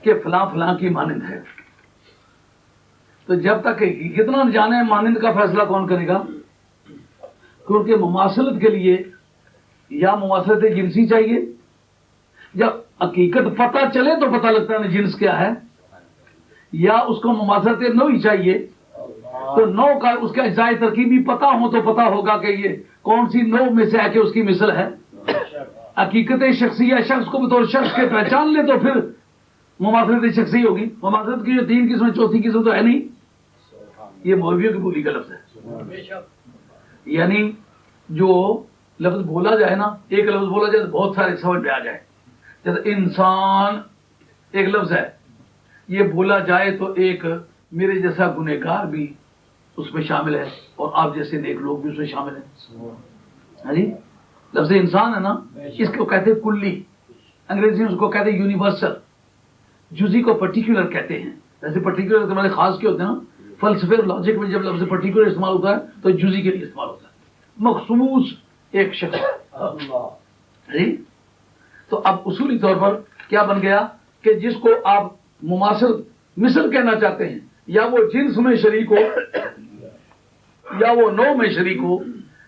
کہ فلاں فلاں کی مانند ہے. تو جب تک کتنا نہ جانے مانند کا فیصلہ کون کرے گا؟ کیونکہ مماثلت کے لیے یا مماثلت جنسی چاہیے، جب حقیقت پتہ چلے تو پتہ لگتا ہے جنس کیا ہے، یا اس کو مماثلت نوعی چاہیے. تو نو کا اس کے اجزاء ترکیبی پتہ ہو تو پتہ ہوگا کہ یہ کون سی نو میں سے ہے کہ اس کی مثل ہے. حقیقت شخصیہ شخص کو بطور شخص کے پہچان لے تو پھر مماثلت شخصی ہوگی. مماثلت کی جو 3 قسم چوتھی قسم تو ہے نہیں. یہ مولویوں کی بولی کا لفظ ہے. یعنی جو لفظ بولا جائے نا، ایک لفظ بولا جائے تو بہت سارے سمجھ میں آ جائے. جیسے انسان ایک لفظ ہے، یہ بولا جائے تو ایک میرے جیسا گنہگار بھی اس میں شامل ہے اور آپ جیسے نیک لوگ بھی اس میں شامل ہیں. ہاں جی، لفظ انسان ہے نا، اس کو کہتے ہیں کلی، انگریزی میں اس کو کہتے ہیں یونیورسل. جزئی کو پرٹیکولر کہتے ہیں. جیسے پرٹیکولر ہمارے خاص کے ہوتے ہیں نا، فلسفے اور لاجک میں جب لفظ پرٹیکولر استعمال ہوتا ہے تو جزئی کے لیے استعمال ہوتا ہے، مخصوص ایک شخص. جی، تو اب اصولی طور پر کیا بن گیا کہ جس کو آپ مماثل مثل کہنا چاہتے ہیں، یا وہ جنس میں شریک ہو، یا وہ نوع میں شریک ہو،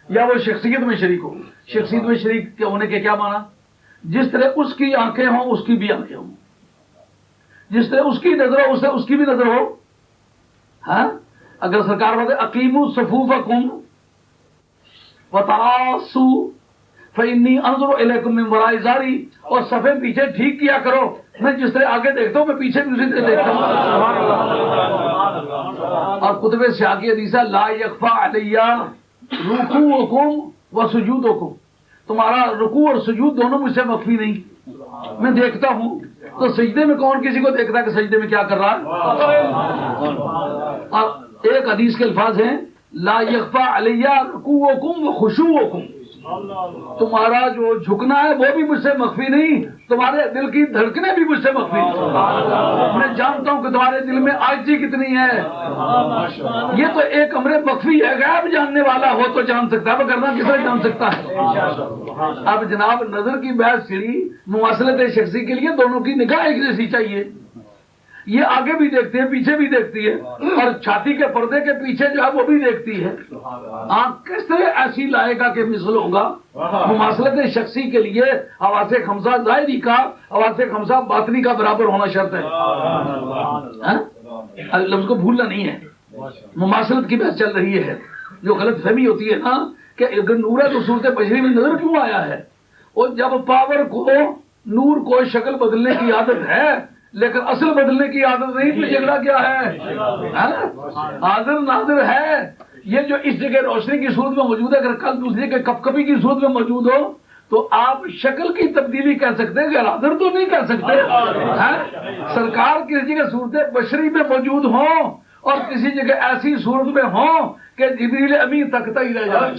یا وہ شخصیت میں شریک ہو. شخصیت میں شریک ہونے کے کیا معنی؟ جس طرح اس کی آنکھیں ہوں اس کی بھی آنکھیں ہوں، جس طرح اس کی نظر ہو اس سے اس کی بھی نظر ہو. ہاں، اگر سرکار بولے اقیموا صفوفکم وتراصوا فإنی انظر الیکم من وراء ظہری، اور صفے پیچھے ٹھیک کیا کرو، میں جس طرح آگے دیکھتا ہوں میں پیچھے بھی اسی طرح دیکھتا ہوں. اور کتب سیاق کی حدیث ہے لا یخفی علی رکوعکم وسجودکم، تمہارا رکوع اور سجود دونوں مجھ سے مخفی نہیں، میں دیکھتا ہوں. تو سجدے میں کون کسی کو دیکھتا ہے کہ سجدے میں کیا کر رہا ہے؟ اور ایک حدیث کے الفاظ ہیں لا یخفی علی رکوعکم وخشوعکم، تمہارا جو جھکنا ہے وہ بھی مجھ سے مخفی نہیں، تمہارے دل کی دھڑکنیں بھی مجھ سے مخفی نہیں. میں جانتا ہوں کہ تمہارے دل میں عاجزی کتنی ہے. یہ تو ایک امر مخفی ہے، غیب جاننے والا ہو تو جان سکتا ہے، وگرنہ کس طرح جان سکتا ہے. اب جناب نظر کی بحث چھڑی، مواصلت شخصی کے لیے دونوں کی نگاہ ایک جیسی چاہیے. یہ آگے بھی دیکھتی ہے پیچھے بھی دیکھتی ہے، اور چھاتی کے پردے کے پیچھے جو ہے وہ بھی دیکھتی ہے. آنکھ کس طرح ایسی لائے گا کہ مثل ہوگا؟ مماثلت شخصی کے لیے حواس خمسہ ظاہری کا حواس خمسہ باطنی کا برابر ہونا شرط ہے. لفظ کو بھولنا نہیں ہے. مماثلت کی بحث چل رہی ہے. جو غلط فہمی ہوتی ہے نا کہ اگر نور ہے تو صورت بشری میں نظر کیوں آیا ہے، اور جب پاور کو نور کو شکل بدلنے کی عادت ہے لیکن اصل بدلنے کی عادت نہیں، تو جھگڑا کیا ہے؟ حاضر ناظر ہے. یہ جو اس جگہ روشنی کی صورت میں موجود ہے، اگر کل دوسرے کے کپ کپی کی صورت میں موجود ہو تو آپ شکل کی تبدیلی کہہ سکتے ہیں، حاضر تو نہیں کہہ سکتے. سرکار کسی جگہ صورت بشری میں موجود ہوں اور کسی جگہ ایسی صورت میں ہوں کہ جبریل امین تکتا ہی رہ جائے.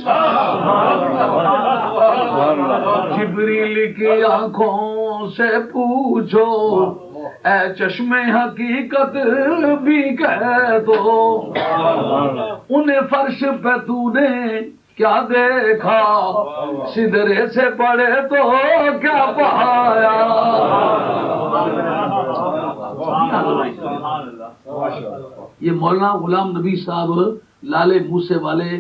جبریل کی آنکھوں سے پوچھو اے چشم حقیقت بھی کہہ دو، انہیں فرش پہ تو نے کیا دیکھا، سدرے سے پڑے تو کیا پایا. یہ مولانا غلام نبی صاحب لالے موسے والے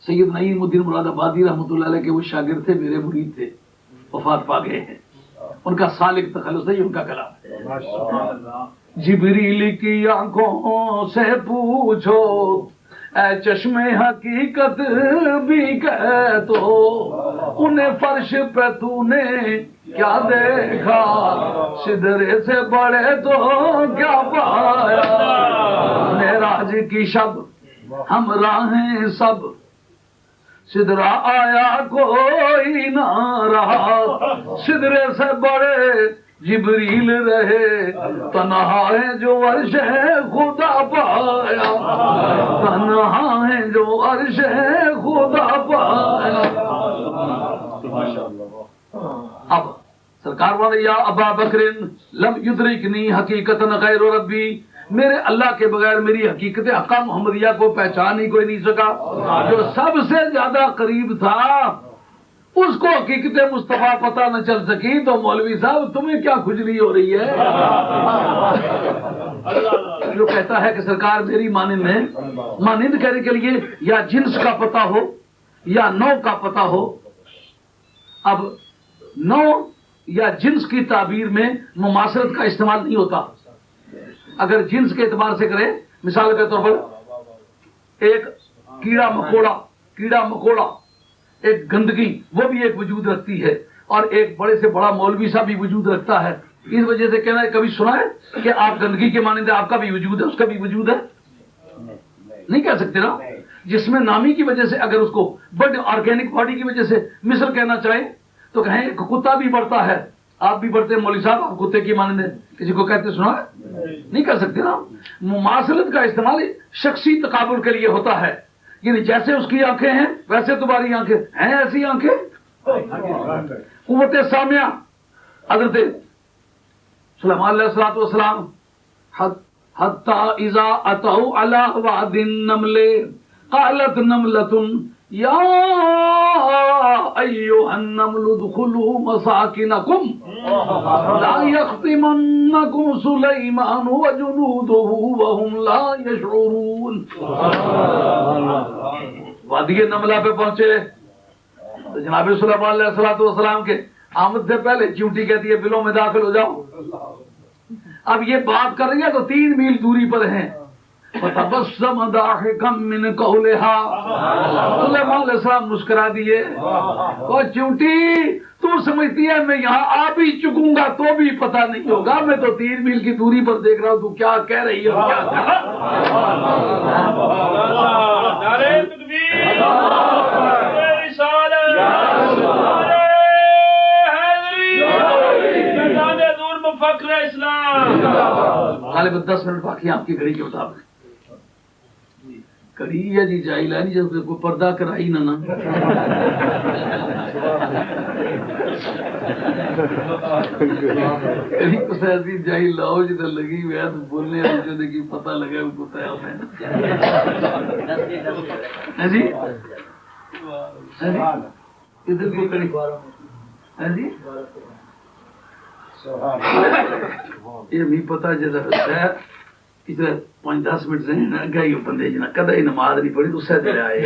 سید نعیم الدین مراد آبادی رحمۃ اللہ علیہ کے وہ شاگرد تھے، میرے مرید تھے، وفات پا گئے ہیں. ان کا سالک تخلص ہے، ان کا کلام ہے. جبریل کی آنکھوں سے پوچھو اے چشم حقیقت بھی کہہ دو، انہیں فرش پہ تو نے کیا دیکھا، سدرے سے بڑے تو کیا پایا. معراج کی شب ہم راہیں سب، سدرا آیا کوئی نہ رہا، سدرے سے بڑے جبریل رہے، تنہا ہے جو عرش خدا پایا، تنہا ہے جو عرش خدا پایا. سرکار والے یا ابا بکر لم یدرکنی حقیقتا غیر ربی، میرے اللہ کے بغیر میری حقیقت حقہ محمدیہ کو پہچان ہی کوئی نہیں سکا۔ جو سب سے زیادہ قریب تھا اس کو حقیقت مصطفیٰ پتہ نہ چل سکی تو مولوی صاحب تمہیں کیا کھجلی ہو رہی ہے؟ جو کہتا ہے کہ سرکار میری مانند ہے، مانند کہنے کے لیے یا جنس کا پتہ ہو یا نوع کا پتہ ہو۔ اب نوع یا جنس کی تعبیر میں مماثلت کا استعمال نہیں ہوتا۔ اگر جنس کے اعتبار سے کریں، مثال کے طور پر ایک کیڑا مکوڑا ایک گندگی وہ بھی ایک وجود رکھتی ہے، اور ایک بڑے سے بڑا مولوی صاحب بھی وجود رکھتا ہے۔ اس وجہ سے کہنا ہے، کبھی سنا ہے کہ آپ گندگی کے مانند آپ کا بھی وجود ہے، اس کا بھی وجود ہے؟ نہیں کہہ سکتے نا۔ جس میں نامی کی وجہ سے اگر اس کو بڑے آرگینک باڈی کی وجہ سے مثل کہنا چاہیں تو کہیں ایک کتا بھی بڑھتا ہے، آپ بھی بڑھتے ہیں مولوی صاحب، آپ کتے کی مانند ہیں، کسی کو کہتے سنا ہے؟ نہیں کر سکتے نا۔ مماثلت کا استعمال شخصی تقابل کے لیے ہوتا ہے، یعنی جیسے اس کی آنکھیں ہیں ویسے تمہاری آنکھیں ہیں، ایسی آنکھیں۔ قوت سامعہ حضرت سلیمان علیہ الصلوۃ والسلام حتی اذا اتوا علی واد النمل قالت نملۃ یا ایھا النمل ادخلوا مساکنکم لا یختمنکم سلیمان وجنودہ وهم لا یشعرون۔ وادی نملہ پہ پہنچے تو جناب سلیمان علیہ الصلوۃ والسلام کے آمد سے پہلے چیونٹی کہتی ہے بلوں میں داخل ہو جاؤ۔ اب یہ بات کر رہی ہے تو 3 میل دوری پر ہیں۔ فَتَبَسَّمَ ضَاحِكًا مِّنْ قَوْلِهَا، سلیمان علیہ السلام مسکرا دیے، اور چیونٹی تو سمجھتی ہے میں یہاں آ بھی چکوں گا تو بھی پتہ نہیں ہوگا، میں تو 3 میل کی دوری پر دیکھ رہا ہوں تو کیا کہہ رہی ہے اور کیا کہہ نعرہ تکبیر، نعرہ رسالت، فخر اسلام۔ غالباً 10 منٹ باقی ہیں آپ کی گھڑی کے مطابق۔ کڑی ہے جی جاہل ہے نہیں، جب کوئی پردہ کرائی نہ کچھ ایسی جاہل لاؤ جدھر لگی ہوئی ہے تو بولنے جو دیکھی پتہ لگا وہ پتہ ہے ہمیں جی ادھر کو کڑی ہے جی یہ بھی پتا جیسا ہے ادھر 5-10 منٹ سے گئی بندے جنا کدا ہی نماز نہیں پڑھی تو سہ دے آئے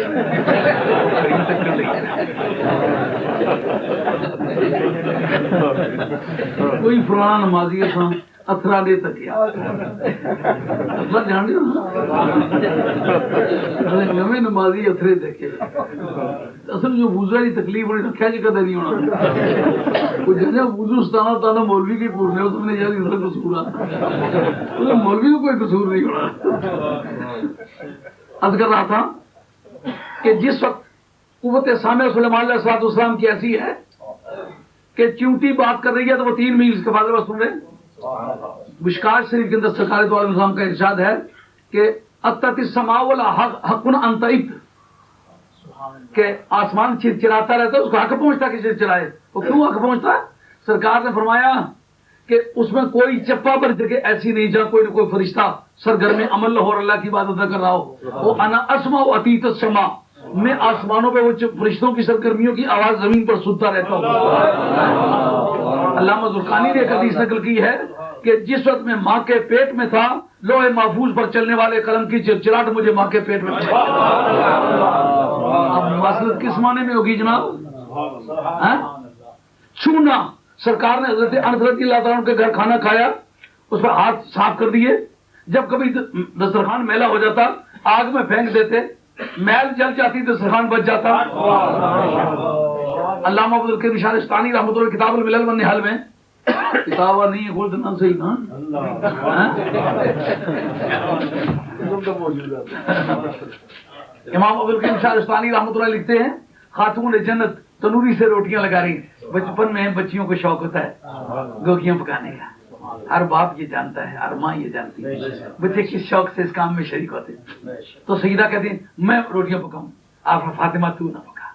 کوئی فلانا نمازی تھا اتھرا دے تکیا اتھرا جان دے نویں نمازی اتھرے دیکھے اصل جو وضو کی تکلیف ہوئی رکھا جی کدے نہیں ہونا کوئی جہاں وضو ستانا تانا مولوی کی پورنے ہو تم نے یار اس کا قصور آتا مولوی کو کوئی قصور نہیں ہونا۔ عرض کر رہا تھا کہ جس وقت قوت سامع سلیمان علیہ الصلوۃ والسلام کی ایسی ہے کہ چیونٹی بات کر رہی ہے تو وہ 3 میل کے بعد بس سن رہے۔ مشکات شریف کے اندر سرکار دو عالم السلام کا ارشاد ہے کہ اتت السماء حق انتئت، کہ آسمان چرچراتا رہتا ہے، اس کو حق پہنچتا کہ چرچرائے، وہ کیوں حق پہنچتا ہے؟ سرکار نے فرمایا کہ اس میں کوئی چپا پر جگہ ایسی نہیں جہاں کوئی نہ کوئی فرشتہ سرگرم عمل ہو اور اللہ کی عبادت کر رہا ہو۔ وہ انا اسمع اتیت السماء، میں آسمانوں پہ وہ فرشتوں کی سرگرمیوں کی آواز زمین پر سنتا رہتا ہوں۔ علامہ زرقانی نے ایک حدیث نقل کی ہے کہ جس وقت میں ماں کے پیٹ میں تھا لوح محفوظ پر چلنے والے قلم کی چرچراہٹ مجھے ماں کے پیٹ میں اب مماثلت کس معنی میں ہوگی جناب؟ چھونا، سرکار نے حضرت انس رضی اللہ تعالیٰ کے گھر کھانا کھایا، اس پر ہاتھ صاف کر دیے، جب کبھی دسترخوان میلا ہو جاتا آگ میں پھینک دیتے، میل جل جاتی دسترخوان بچ جاتا۔ علامہ عبدالکریم شارستانی رحمۃ اللہ کتاب الملل والنحل میں کتابہ نہیں ہے کھول دینا صحیح نا امام عبدالکریم شارستانی رحمۃ اللہ لکھتے ہیں خاتون جنت تنوری سے روٹیاں لگا رہی، بچپن میں بچیوں کو شوق ہوتا ہے گوگیاں پکانے کا، ہر باپ یہ جانتا ہے، ہر ماں یہ جانتی ہے بچے کس شوق سے اس کام میں شریک ہوتے ہیں۔ تو سیدہ کہتی ہیں میں روٹیاں پکاؤں، آپ فاطمہ تو نہ پکا،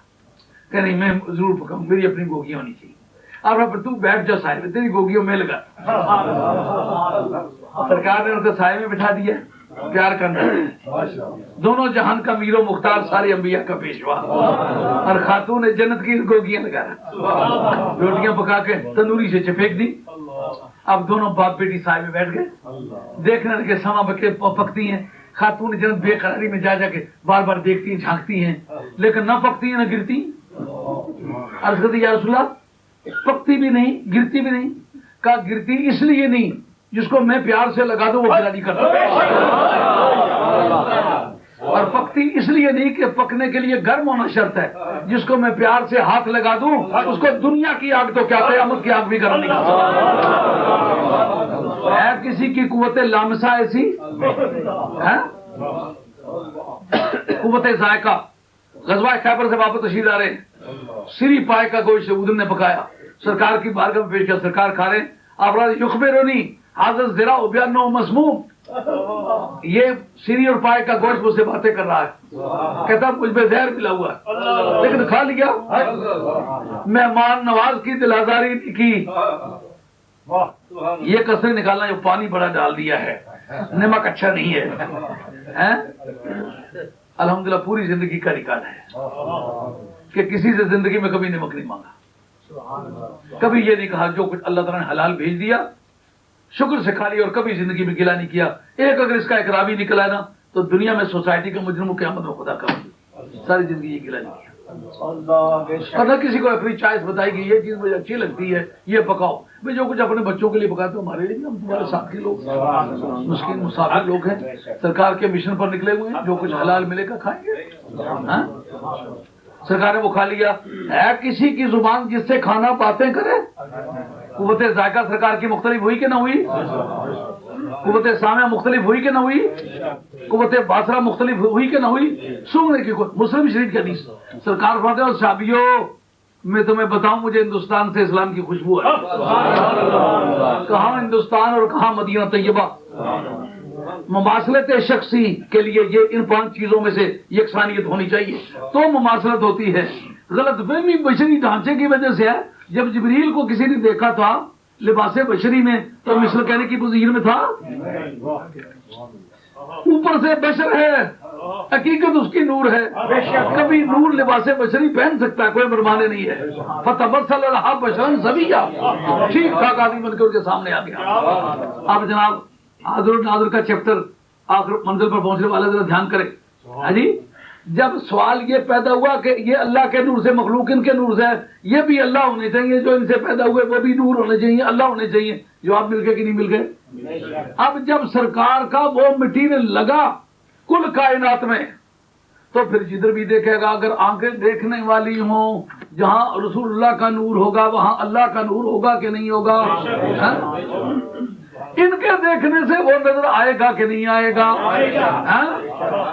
کہ نہیں میں ضرور پکاؤں، میری اپنی گوگیاں ہونی چاہیے۔ اب تو بیٹھ جا سائے میں، تیری گوگیوں میں لگا. سرکار نے ان کو سائے میں بٹھا دیا. پیار کرنا دونوں جہان کا میر و مختار، سارے انبیاء کا پیشوا، اور خاتون جنت کی گوگیاں لگا رہا، روٹیاں پکا کے تندوری سے چپیک دی. اب دونوں باپ بیٹی سائے میں بیٹھ گئے، دیکھنے لگے سما بکے پکتی ہیں. خاتون جنت بے قراری میں جا جا کے بار بار دیکھتی ہیں، جھانکتی ہیں، لیکن نہ پکتی ہیں نہ گرتی. عرض کرتی یا رسول اللہ پکتی بھی نہیں گرتی بھی نہیں. کہا گرتی اس لیے نہیں، جس کو میں پیار سے لگا دوں وہ گرا نہیں کرتا، اور پکتی اس لیے نہیں کہ پکنے کے لیے گرم ہونا شرط ہے. جس کو میں پیار سے ہاتھ لگا دوں اس کو دنیا کی آگ تو کیا قیامت کی آگ بھی گرم نہیں کرتا. ہے کسی کی قوت لامسہ ایسی ہے؟ قوت ذائقہ. غزوہ خیبر سے واپس تشریف آ رہے، سری پائے کا گوشت ادھر نے پکایا، سرکار کی بارگاہ میں پیش کیا. سرکار کھا رہے، آپ یخبرونی حاضر ذرا بیانو مسموم، یہ سری اور پائے کا گوشت مجھ سے باتیں کر رہا ہے، کہتا مجھ پہ زہر ملا ہوا ہے، لیکن کھا لیا. مہمان نواز کی دل آزاری نہیں کی. یہ کسرے نکالنا جو پانی بڑا ڈال دیا ہے، نمک اچھا نہیں ہے. الحمدللہ پوری زندگی کا ریکارڈ ہے کہ کسی سے زندگی میں کبھی نمک نہیں مانگا، کبھی یہ نہیں کہا جو کچھ اللہ تعالیٰ نے حلال بھیج دیا شکر سے کھا لیا، اور کبھی زندگی میں گلا نہیں کیا. ایک اگر اس کا ایک راوی نکلا ہے نا تو دنیا میں سوسائٹی کا مجرم قیامت میں خدا کا ساری زندگی یہ گلا نہیں کیا. اور نہ کسی کو اپنی چوائس بتائی کہ یہ چیز مجھے اچھی لگتی ہے یہ پکاؤ. بھائی جو کچھ اپنے بچوں کے لیے پکاتے ہیں ہمارے لیے، ہم تمہارے ساتھی لوگ مسکین مسافر لوگ ہیں، سرکار کے مشن پر نکلے ہوئے ہیں، جو کچھ حلال ملے گا کھائیں گے. سرکار نے وہ کھا لیا. ہے کسی کی زبان جس سے کھانا باتیں کرے. قوت ذائقہ سرکار کی مختلف ہوئی کہ نہ ہوئی؟ قوت سامعہ مختلف ہوئی کہ نہ ہوئی؟ قوت باصرہ مختلف ہوئی کہ نہ ہوئی؟ سننے کی قوت. مسلم شریف کی حدیث سرکار فرماتے ہیں صحابیوں میں تمہیں بتاؤں مجھے ہندوستان سے اسلام کی خوشبو ہے. کہاں ہندوستان اور کہاں مدینہ طیبہ. مماثلت شخصی کے لیے یہ ان 5 چیزوں میں سے یکسانیت ہونی چاہیے تو مماثلت ہوتی ہے. غلط فہمی بشری ڈھانچے کی وجہ سے ہے. جب جبریل کو کسی نے دیکھا تھا لباس بشری میں تو مثل کہنے کی پوزیشن میں تھا، اوپر سے بشر ہے، حقیقت اس کی نور ہے. کبھی نور لباس بشری پہن سکتا ہے، کوئی برمانے نہیں ہے. فتبسل لہا بشرا سویا، ٹھیک ٹھاک آدمی بن کے ان کے سامنے آ گیا. اب جناب حاضر و ناظر کا چیپٹر آخر منزل پر پہنچنے والا ذرا دھیان کرے. ہاں جی، جب سوال یہ پیدا ہوا کہ یہ اللہ کے نور سے مخلوق ان کے نور سے ہے، یہ بھی اللہ ہونے چاہیے، جو ان سے پیدا ہوئے وہ بھی نور ہونے چاہیے، اللہ ہونے چاہیے. جواب مل گئے کہ نہیں مل گئے؟ اب جب سرکار کا وہ مٹیریل لگا کل کائنات میں تو پھر جدھر بھی دیکھے گا اگر آنکھیں دیکھنے والی ہوں، جہاں رسول اللہ کا نور ہوگا وہاں اللہ کا نور ہوگا کہ نہیں ہوگا؟ ان کے دیکھنے سے وہ نظر آئے گا کہ نہیں آئے گا؟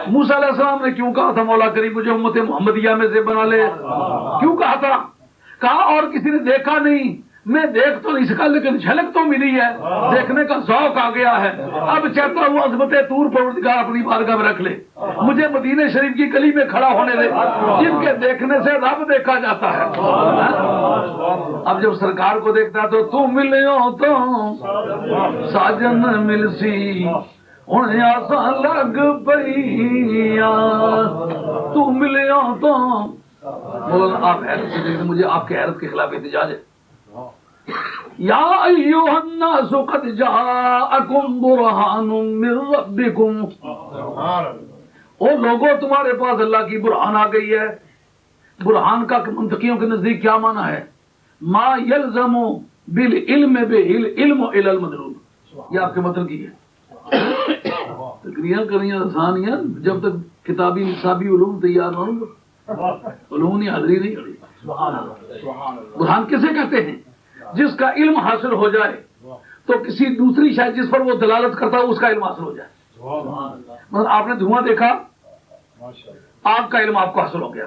موسیٰ علیہ السلام نے کیوں کہا تھا مولا کریم مجھے امت محمدیہ میں سے بنا لے؟ کیوں کہا تھا؟ کہا اور کسی نے دیکھا نہیں، میں دیکھ تو نہیں سکا لیکن جھلک تو ملی ہے، دیکھنے کا ذوق آ گیا ہے. اب چاہتا ہوں عظمت طور پروردگار اپنی بارگاہ میں رکھ لے، مجھے مدینہ شریف کی گلی میں کھڑا ہونے دے، جن کے دیکھنے سے رب دیکھا جاتا ہے. اب جب سرکار کو دیکھتا تو تم ملو تو ساجن ملسی ہوں آسان لگ پئی، تم ملو تو مولانا آپ حیرت سے دیکھتے، مجھے آپ کے حیرت کے خلاف احتجاج ہے. یا ایھا الناس قد جاءکم برہان من ربکم، او لوگوں تمہارے پاس اللہ کی برہان آ گئی ہے. برہان کا منطقیوں کے نزدیک کیا معنی ہے؟ ما یلزم بالعلم بالعلم الی المدلول. یہ آپ کے مطلب کی ہے. تقریریں کرنی آسان ہیں جب تک کتابی نصابی علوم تیار نہ ہوں، علوم نہیں حاضری نہیں ہوئی. برہان کسے کہتے ہیں؟ جس کا علم حاصل ہو جائے تو کسی دوسری شے جس پر وہ دلالت کرتا ہے اس کا علم حاصل ہو جائے. مطلب آپ نے دھواں دیکھا، آگ کا علم آپ کو حاصل ہو گیا.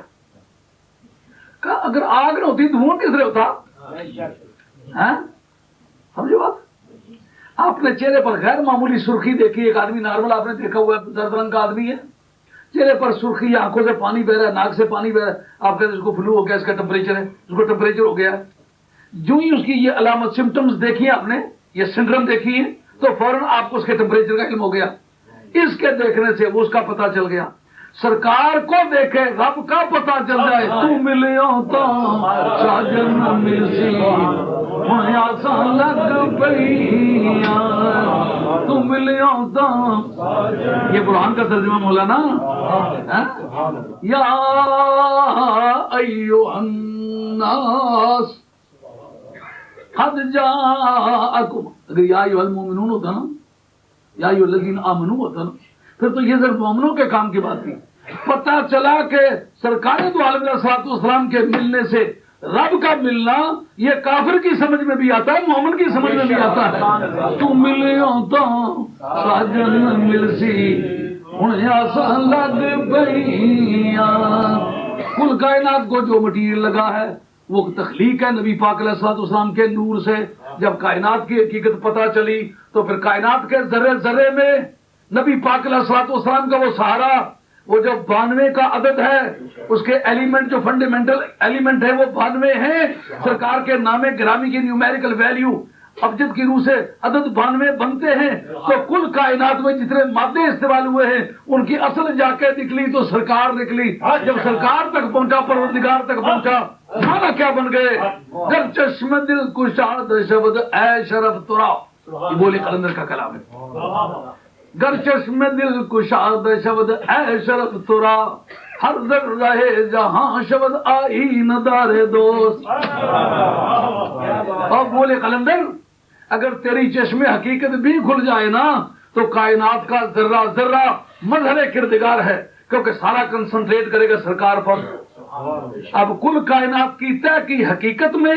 کہا اگر آگ نہ ہوتی دھواں کس طرح ہوتا؟ سمجھو بات. آپ نے چہرے پر غیر معمولی سرخی دیکھی، ایک آدمی نارمل آپ نے دیکھا ہوا ہے زرد رنگ کا آدمی ہے، چہرے پر سرخی، آنکھوں سے پانی بہ رہا ہے، ناک سے پانی بہ رہا ہے، آپ کہتے ہیں اس کو فلو ہو گیا، اس کا ٹمپریچر ہے، اس کو ٹمپریچر ہو گیا. جو ہی اس کی یہ علامت سمٹمز دیکھی آپ نے، یہ سنڈرم دیکھی ہے، تو فوراً آپ کو اس کے ٹیمپریچر کا علم ہو گیا. اس کے دیکھنے سے وہ اس کا پتہ چل گیا. سرکار کو دیکھے رب کا پتہ چل جائے. تو ملیو تو ساجن ملسی ہن آسان لگ پئی، تو ملیو تو. یہ قرآن کا ترجمہ مولانا. یا ایھا الناس قد جاءکم، اگر یا ایھا المؤمنون ہوتا نا، یا ایھا الذین آمنوا ہوتا نا، پھر تو یہ صرف مومنوں کے کام کی بات تھی. پتہ چلا کہ سرکار دو عالم علیہ الصلوۃ والسلام کے ملنے سے رب کا ملنا یہ کافر کی سمجھ میں بھی آتا ہے، مومن کی سمجھ میں بھی آتا ہے. تو ملیو تو ساجن ملسی ہن آسان لگ پئی. کل کائنات کو جو مٹیریل لگا ہے وہ تخلیق ہے نبی پاک علیہ الصلوۃ والسلام کے نور سے. جب کائنات کی حقیقت پتہ چلی تو پھر کائنات کے ذرے ذرے میں نبی پاک علیہ الصلوۃ والسلام کا وہ سہارا، وہ جو 92 کا عدد ہے، اس کے ایلیمنٹ جو فنڈامنٹل ایلیمنٹ ہے وہ 92 ہیں. سرکار کے نام گرامی کی نیومیریکل ویلیو ابجد کی روح سے عدد 92 بنتے ہیں. تو کل کائنات میں جتنے مادے استعمال ہوئے ہیں ان کی اصل جا کے نکلی تو سرکار نکلی. جب سرکار تک پہنچا، پروردگار تک پہنچا، کھانا کیا بن گئے؟ گر چشم دل کشاد شبد اے شرف ترا. یہ بولے قلندر کا کلام ہے. گر چشم دل کشاد شبد اے شرف ترا، ہر ذرہ جہاں شبد آئین دار دوست. اور بولے قلندر اگر تیری چشم حقیقت بھی کھل جائے نا تو کائنات کا ذرہ ذرہ مظہر کردگار ہے، کیونکہ سارا کنسنٹریٹ کرے گا سرکار پر. اب کل کائنات کی طے کی حقیقت میں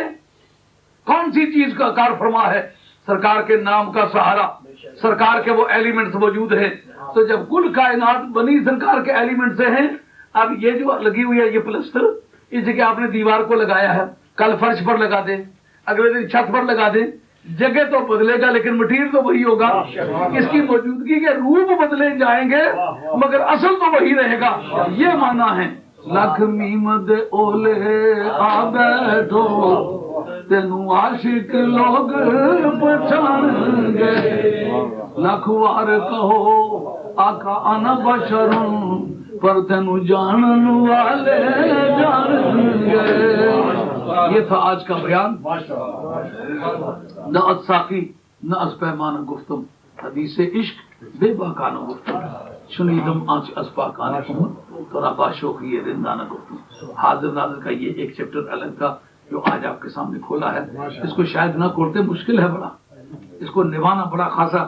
کون سی چیز کا کار فرما ہے؟ سرکار کے نام کا سہارا، سرکار کے وہ ایلیمنٹس موجود ہیں. تو جب کل کائنات بنی سرکار کے ایلیمنٹ سے ہیں، اب یہ جو لگی ہوئی ہے یہ پلسٹر، اس جگہ آپ نے دیوار کو لگایا ہے، کل فرش پر لگا دیں، اگلے دن چھت پر لگا دیں، جگہ تو بدلے گا لیکن مٹیریل تو وہی ہوگا. اس کی موجودگی کے روپ بدلے جائیں گے مگر اصل تو وہی رہے گا. یہ معنی ہے لکھ میمد اولے آ بیٹھو تینوں عاشق لوگ پہچان گے. لکھ وار کہو آقا انا بشروں پر تینوں جانن والے جان گے. یہ تھا آج کا بیان. نہ از ساقی نہ از پیمان گفتم، حدیث عشق بے باکانہ گفتم. شنیدم آنچ از پاکانہ تو ربا شوقی رندانہ گفتم. حاضر ناظر کا یہ ایک چیپٹر الگ تھا جو آج آپ کے سامنے کھولا ہے. اس کو شاید نہ کھولتے مشکل ہے بڑا، اس کو نبھانا بڑا خاصا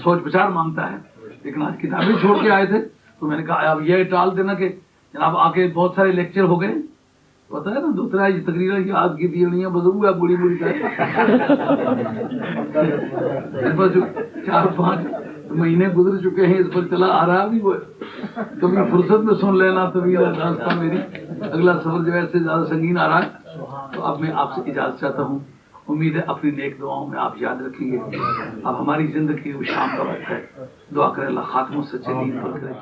سوچ بچار مانگتا ہے. لیکن آج کتابیں چھوڑ کے آئے تھے تو میں نے کہا اب یہ ٹال دینا کہ جناب آ کے بہت سارے لیکچر ہو گئے. پتہ ہے نا دوسرا یہ تقریر یاد کی دیڑیاں بزرگ ہے بڑی بڑی جو 4-5 مہینے گزر چکے ہیں اس پر چلا آ رہا بھی وہ. کبھی فرصت میں سن لینا طویل راستہ میری، اگلا سفر جو ہے اس سے زیادہ سنگین آ رہا ہے. تو اب میں آپ سے اجازت چاہتا ہوں. امید ہے اپنی نیک دعاؤں میں آپ یاد رکھیں گے. اب ہماری زندگی وہ شام کا وقت ہے. دعا کرے اللہ خاتمہ سچے دین پر کرے.